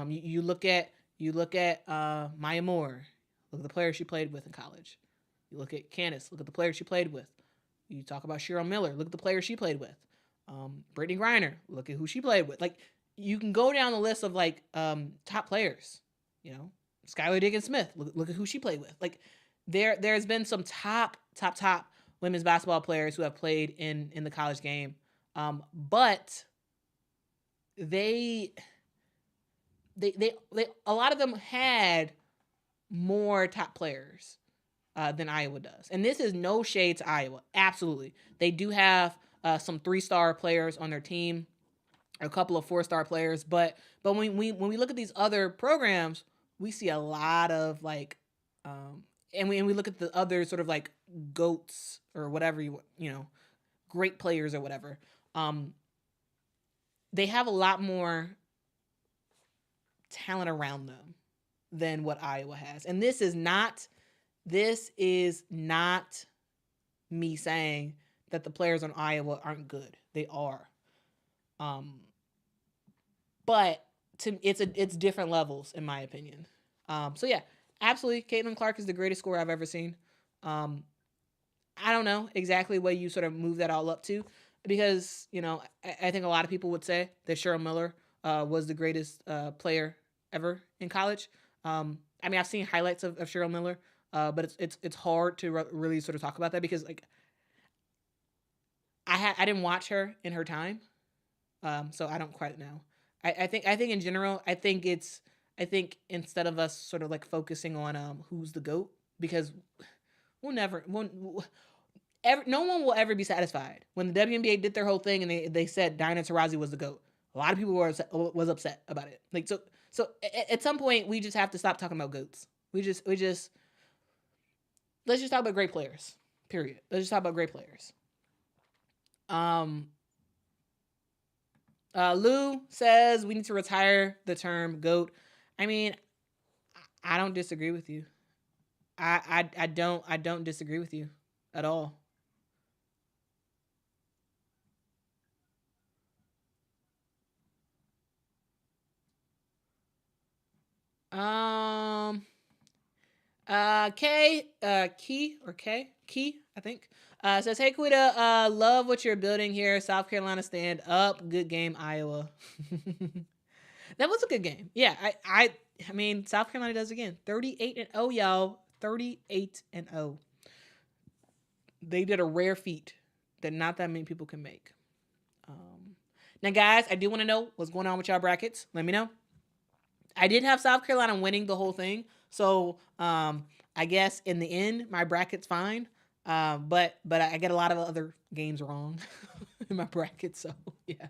You look at Maya Moore. Look at the players she played with in college. You look at Kennise. Look at the players she played with. You talk about Sharon Miller. Look at the players she played with. Brittany Griner. Look at who she played with. Like you can go down the list of like top players. You know, Skylar Diggins-Smith. Look at who she played with. Like there's been some top women's basketball players who have played in the college game, but they a lot of them had more top players than Iowa does. And this is no shade to Iowa. Absolutely. They do have some 3-star players on their team, a couple of 4-star players, but when we look at these other programs, we see a lot of like and we look at the other sort of like GOATs or whatever you know, great players or whatever. They have a lot more talent around them than what Iowa has. And this is not me saying that the players on Iowa aren't good. They are. But it's different levels in my opinion. So yeah, absolutely. Caitlin Clark is the greatest scorer I've ever seen. I don't know exactly what you sort of move that all up to, because, you know, I think a lot of people would say that Sharon Miller was the greatest player ever in college. I mean, I've seen highlights of Sharon Miller, but it's hard to really sort of talk about that because like I didn't watch her in her time, so I don't quite know. I think in general, I think instead of us sort of like focusing on who's the GOAT, because no one will ever be satisfied. When the WNBA did their whole thing and they said Diana Taurasi was the GOAT, a lot of people was upset about it. Like so at some point we just have to stop talking about GOATs. We just let's just talk about great players. Period. Let's just talk about great players. Lou says we need to retire the term GOAT. I mean, I don't disagree with you. I don't disagree with you at all. Key, I think. Says, hey, Quita, love what you're building here. South Carolina stand up. Good game, Iowa. That was a good game. Yeah, I mean, South Carolina does again. 38-0, y'all. 38-0. They did a rare feat that not that many people can make. Now, guys, I do want to know what's going on with y'all brackets. Let me know. I did have South Carolina winning the whole thing. So, I guess in the end, my bracket's fine. But I get a lot of other games wrong in my bracket. So, yeah.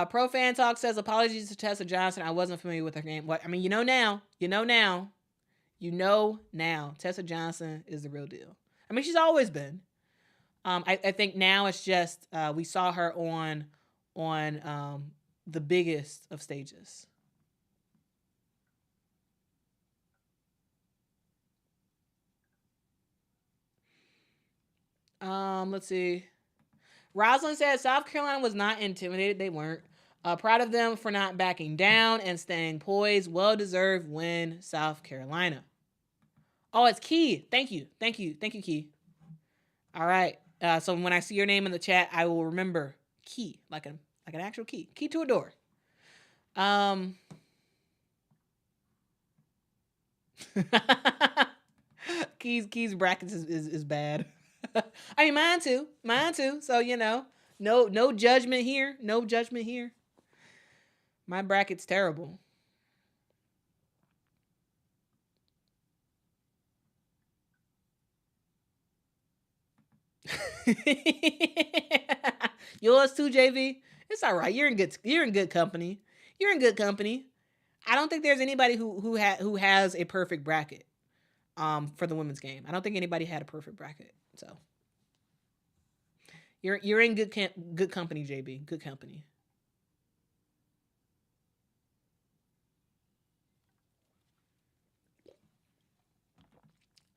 Pro Fan Talk says, apologies to Tessa Johnson. I wasn't familiar with her game. What? I mean, you know now. Tessa Johnson is the real deal. I mean, she's always been. I think now it's just we saw her on the biggest of stages. Let's see. Rosalind said South Carolina was not intimidated. They weren't. Proud of them for not backing down and staying poised. Well-deserved win, South Carolina. Oh, it's Key. Thank you, Key. All right. So when I see your name in the chat, I will remember Key, like an actual key. Key to a door. Keys brackets is bad. I mean, mine too. So, you know, no judgment here. My bracket's terrible. Yours too, JV. It's all right. You're in good company. I don't think there's anybody who has a perfect bracket for the women's game. I don't think anybody had a perfect bracket. So you're in good company, JB. Good company.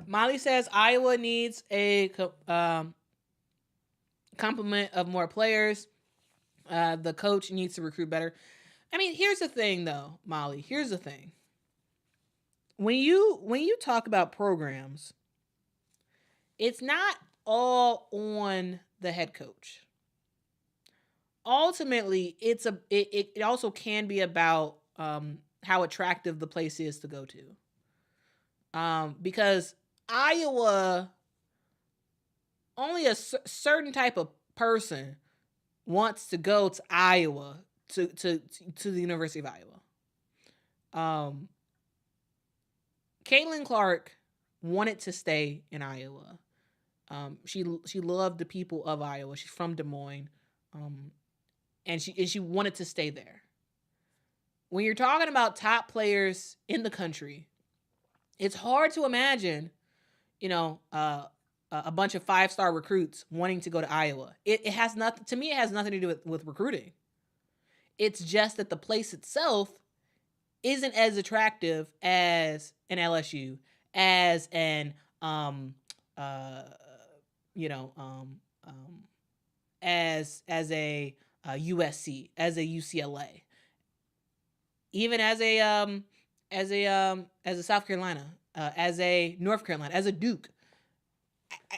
Molly says Iowa needs a complement of more players. The coach needs to recruit better. I mean, here's the thing, though, Molly. Here's the thing. When you talk about programs, it's not all on the head coach. Ultimately, it also can be about how attractive the place is to go to. Because Iowa, only a certain type of person wants to go to Iowa to the University of Iowa. Caitlin Clark wanted to stay in Iowa. She loved the people of Iowa. She's from Des Moines, and she wanted to stay there. When you're talking about top players in the country, it's hard to imagine, a bunch of 5-star recruits wanting to go to Iowa. It has nothing to me. It has nothing to do with recruiting. It's just that the place itself isn't as attractive as an LSU, as an as a USC, as a UCLA, even as a South Carolina, as a North Carolina, as a Duke.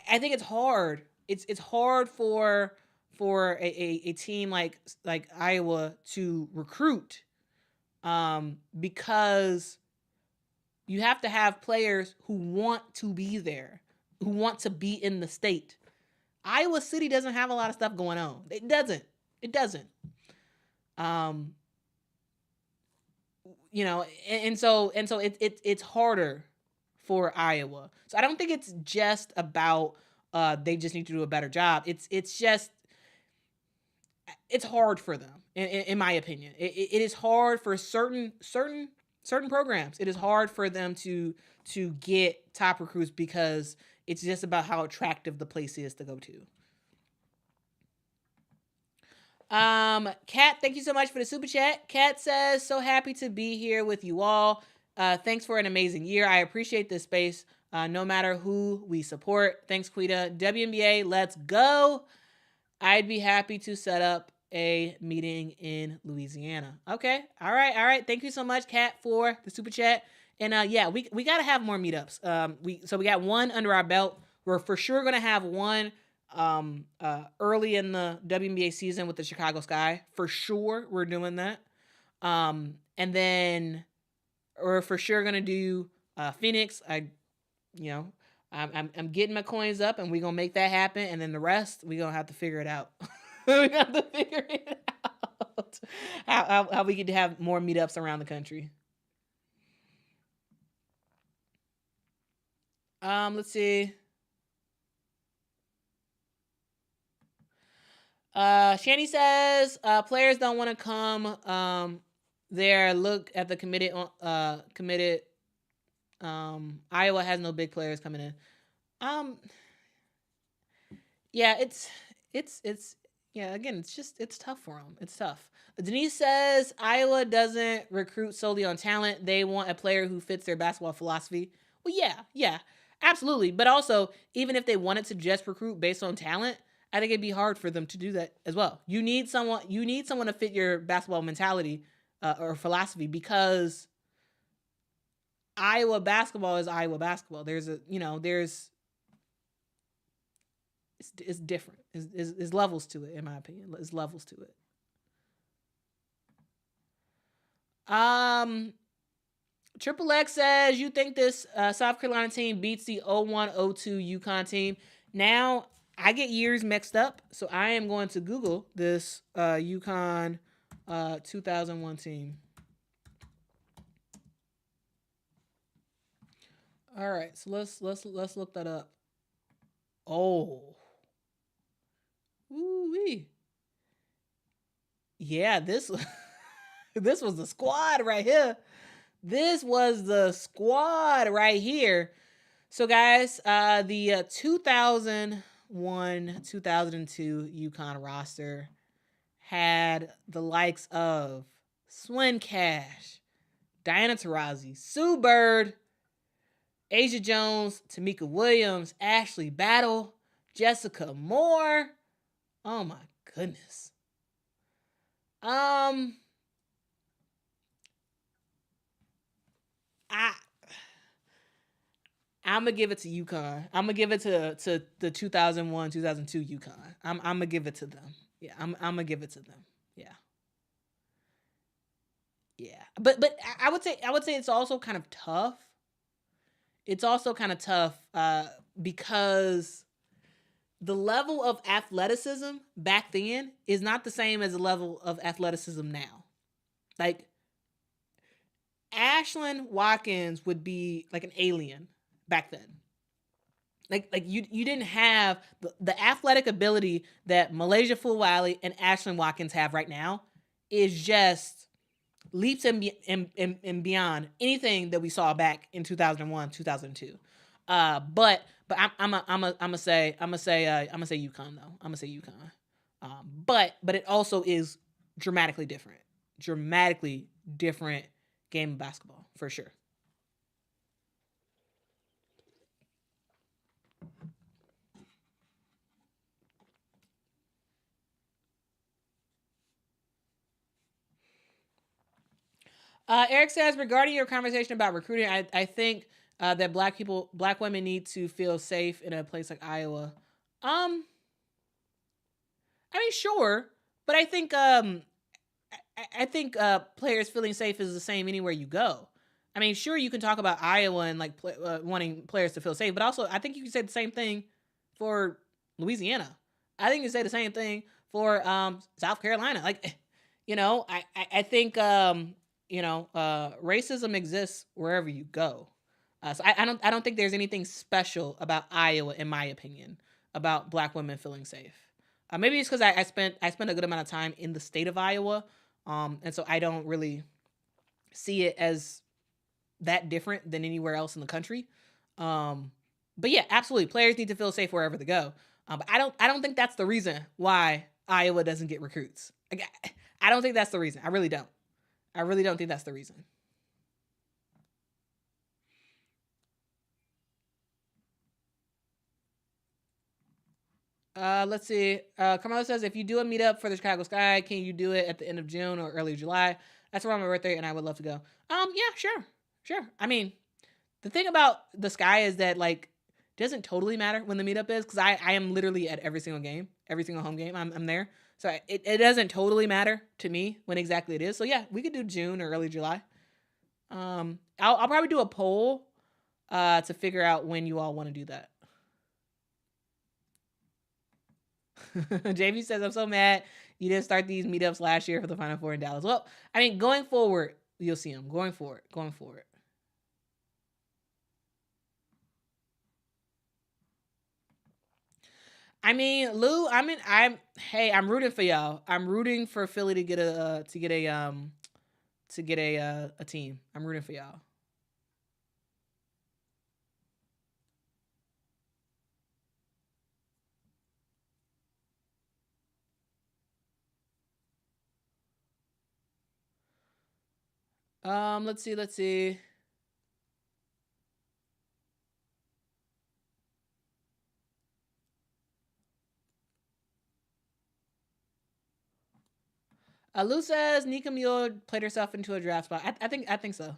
I think it's hard. It's hard for a team like Iowa to recruit, because you have to have players who want to be there, who want to be in the state. Iowa City doesn't have a lot of stuff going on. It doesn't. And so it's harder for Iowa. So I don't think it's just about they just need to do a better job. It's just, it's hard for them, in my opinion. It is hard for certain programs. It is hard for them to get top recruits because it's just about how attractive the place is to go to. Kat, thank you so much for the super chat. Kat says, so happy to be here with you all. Thanks for an amazing year. I appreciate this space, no matter who we support. Thanks, Quita. WNBA, let's go. I'd be happy to set up a meeting in Louisiana. Okay. All right. Thank you so much, Kat, for the super chat. And yeah, we got to have more meetups. We got one under our belt. We're for sure going to have one early in the WNBA season with the Chicago Sky. For sure, we're doing that. And then we're for sure going to do Phoenix. I'm getting my coins up, and we're going to make that happen. And then the rest, we're going to have to figure it out. We have to figure it out. How we get to have more meetups around the country. Let's see. Shani says, players don't want to come there. Look at the committed. Iowa has no big players coming in. Yeah, it's again, it's tough for them. It's tough. Denise says Iowa doesn't recruit solely on talent. They want a player who fits their basketball philosophy. Well, yeah, absolutely. But also, even if they wanted to just recruit based on talent, I think it'd be hard for them to do that as well. You need someone to fit your basketball mentality or philosophy, because Iowa basketball is Iowa basketball. It's different. There's levels to it, in my opinion. There's levels to it. Triple X says, you think this South Carolina team beats the 01-02 UConn team? Now, I get years mixed up, so I am going to Google this UConn 2001 team. All right, so let's look that up. Oh. Ooh-wee. Yeah, this was the squad right here. This was the squad right here. So, guys, the 2001-2002 UConn roster had the likes of Swin Cash, Diana Taurasi, Sue Bird, Asia Jones, Tamika Williams, Ashley Battle, Jessica Moore. Oh my goodness. I'm gonna give it to UConn. I'm gonna give it to the 2001-2002 UConn. I'm gonna give it to them. Yeah, I'm gonna give it to them. Yeah. Yeah. But I would say it's also kind of tough. It's also kind of tough because the level of athleticism back then is not the same as the level of athleticism now. Like, Ashlyn Watkins would be like an alien back then. Like you didn't have the athletic ability that MiLaysia Fulwiley and Ashlyn Watkins have right now. Is just leaps and beyond anything that we saw back in 2001, 2002. But I'm gonna say UConn though. I'm gonna say UConn. But it also is dramatically different game of basketball for sure. Eric says, regarding your conversation about recruiting, I think that black women need to feel safe in a place like Iowa. I mean, sure, but I think players feeling safe is the same anywhere you go. I mean, sure, you can talk about Iowa and like wanting players to feel safe, but also I think you can say the same thing for Louisiana. I think you can say the same thing for South Carolina. Like, I think racism exists wherever you go. So I don't think there's anything special about Iowa, in my opinion, about black women feeling safe. Maybe it's because I spent a good amount of time in the state of Iowa, and so I don't really see it as that different than anywhere else in the country. But yeah, absolutely, players need to feel safe wherever they go. But I don't think that's the reason why Iowa doesn't get recruits. I don't think that's the reason. I really don't. I really don't think that's the reason. Let's see. Kamilla says, if you do a meetup for the Chicago Sky, can you do it at the end of June or early July? That's around my birthday, and I would love to go. Yeah, sure. I mean, the thing about the Sky is that like doesn't totally matter when the meetup is because I am literally at every single game, every single home game. I'm there, so it doesn't totally matter to me when exactly it is. So yeah, we could do June or early July. I'll probably do a poll to figure out when you all want to do that. JV says, I'm so mad you didn't start these meetups last year for the Final Four in Dallas. Well, I mean, going forward, you'll see them. Going forward. I mean, Lou, I'm rooting for y'all. I'm rooting for Philly to get a team. I'm rooting for y'all. Let's see. Lou says Nika Mule played herself into a draft spot. I think so.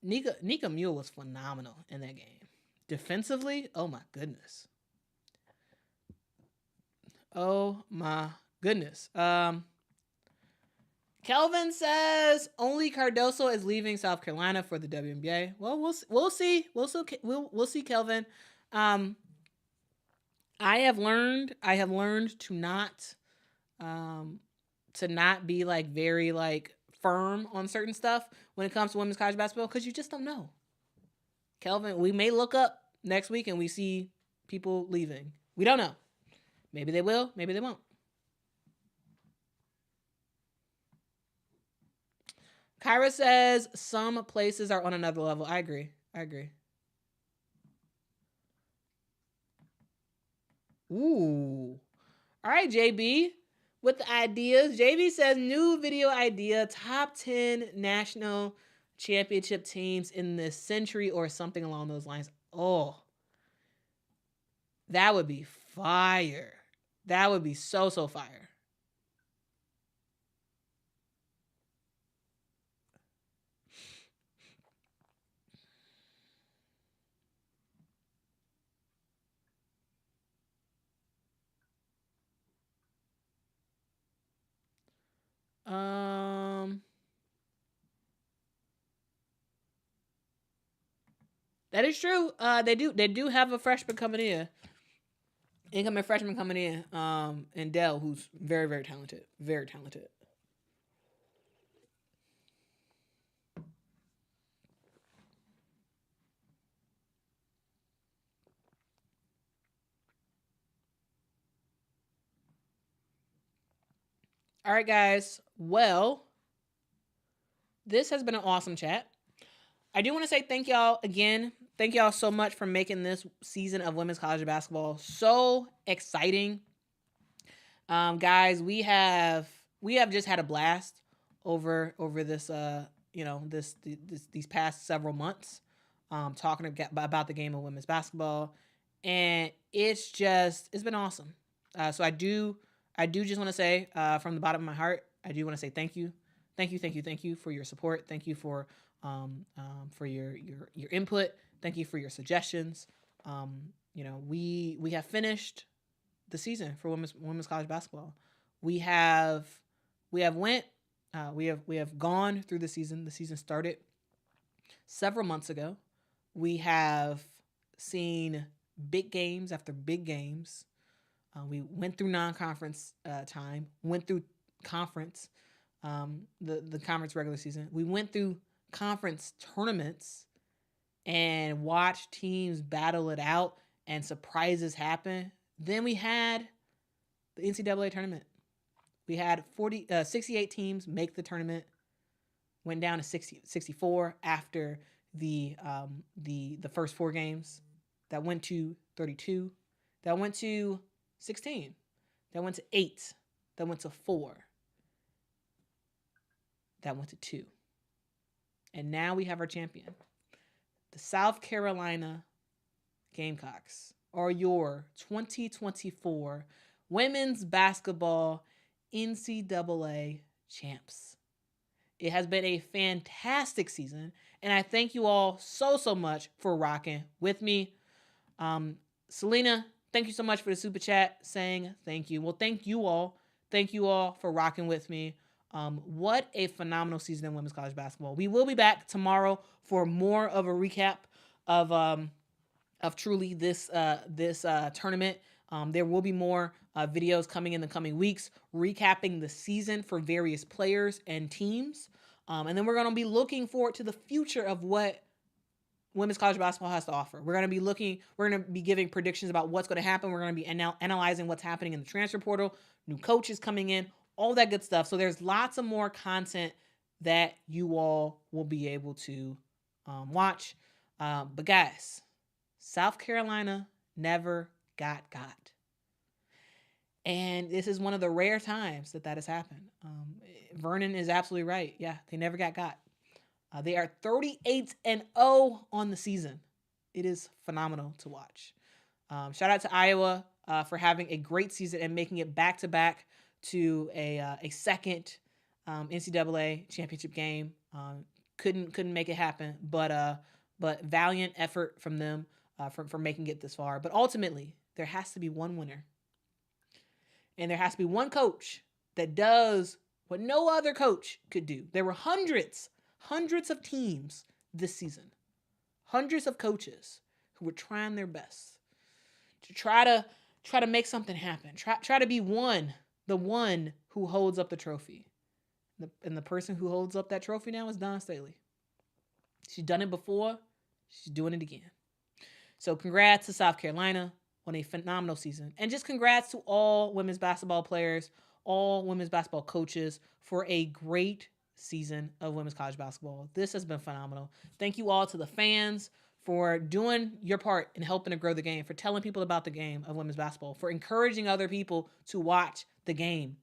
Nika Mule was phenomenal in that game. Defensively, oh my goodness. Kelvin says only Cardoso is leaving South Carolina for the WNBA. Well, we'll see. We'll see, Kelvin. I have learned to not be like very like firm on certain stuff when it comes to women's college basketball because you just don't know. Kelvin, we may look up next week and we see people leaving. We don't know. Maybe they will, maybe they won't. Kyra says some places are on another level. I agree. Ooh. All right, JB. With the ideas. JB says new video idea, top 10 national championship teams in this century or something along those lines. Oh. That would be fire. That would be so fire. That is true. They do have a freshman coming in. Incoming freshman coming in. And Dell, who's very, very talented. Very talented. All right, guys. Well, this has been an awesome chat. I do want to say thank y'all again. Thank y'all so much for making this season of women's college basketball so exciting. Guys, we have just had a blast over this these past several months talking about the game of women's basketball, and it's been awesome. So I do just want to say from the bottom of my heart, I do want to say thank you for your support. Thank you for your input. Thank you for your suggestions. We have finished the season for women's college basketball. We have gone through the season. The season started several months ago. We have seen big games after big games. We went through non-conference time, went through conference, the conference regular season. We went through conference tournaments and watched teams battle it out and surprises happen. Then we had the NCAA tournament. We had 68 teams make the tournament. Went down to 64 after the first 4 games. That went to 32. That went to 16. That went to 8. That went to 4. That went to 2. And now we have our champion. The South Carolina Gamecocks are your 2024 women's basketball NCAA champs. It has been a fantastic season, and I thank you all so much for rocking with me. Selena, thank you so much for the super chat saying thank you. Well, thank you all. Thank you all for rocking with me. What a phenomenal season in women's college basketball. We will be back tomorrow for more of a recap of truly this tournament. There will be more videos coming in the coming weeks, recapping the season for various players and teams. And then we're going to be looking forward to the future of what women's college basketball has to offer. We're going to be giving predictions about what's going to happen. We're going to be analyzing what's happening in the transfer portal, new coaches coming in, all that good stuff. So there's lots of more content that you all will be able to watch. But guys, South Carolina never got. And this is one of the rare times that has happened. Vernon is absolutely right. Yeah, they never got. They are 38-0 on the season. It is phenomenal to watch. Shout out to Iowa for having a great season and making it back-to-back to a second NCAA championship game. Couldn't make it happen, but valiant effort from them for making it this far. But ultimately, there has to be one winner. And there has to be one coach that does what no other coach could do. There were hundreds of teams this season. Hundreds of coaches who were trying their best to try to make something happen. Try to be the one who holds up the trophy. And the person who holds up that trophy now is Dawn Staley. She's done it before. She's doing it again. So congrats to South Carolina on a phenomenal season. And just congrats to all women's basketball players, all women's basketball coaches for a great season of women's college basketball. This has been phenomenal. Thank you all to the fans for doing your part in helping to grow the game, for telling people about the game of women's basketball, for encouraging other people to watch the game.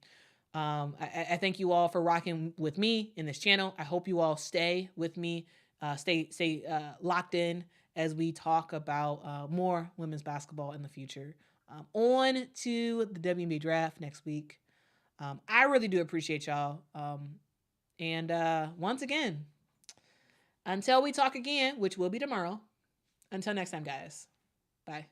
I thank you all for rocking with me in this channel. I hope you all stay with me, stay locked in as we talk about more women's basketball in the future. On to the WNBA draft next week. I really do appreciate y'all. And once again, until we talk again, which will be tomorrow, until next time, guys. Bye.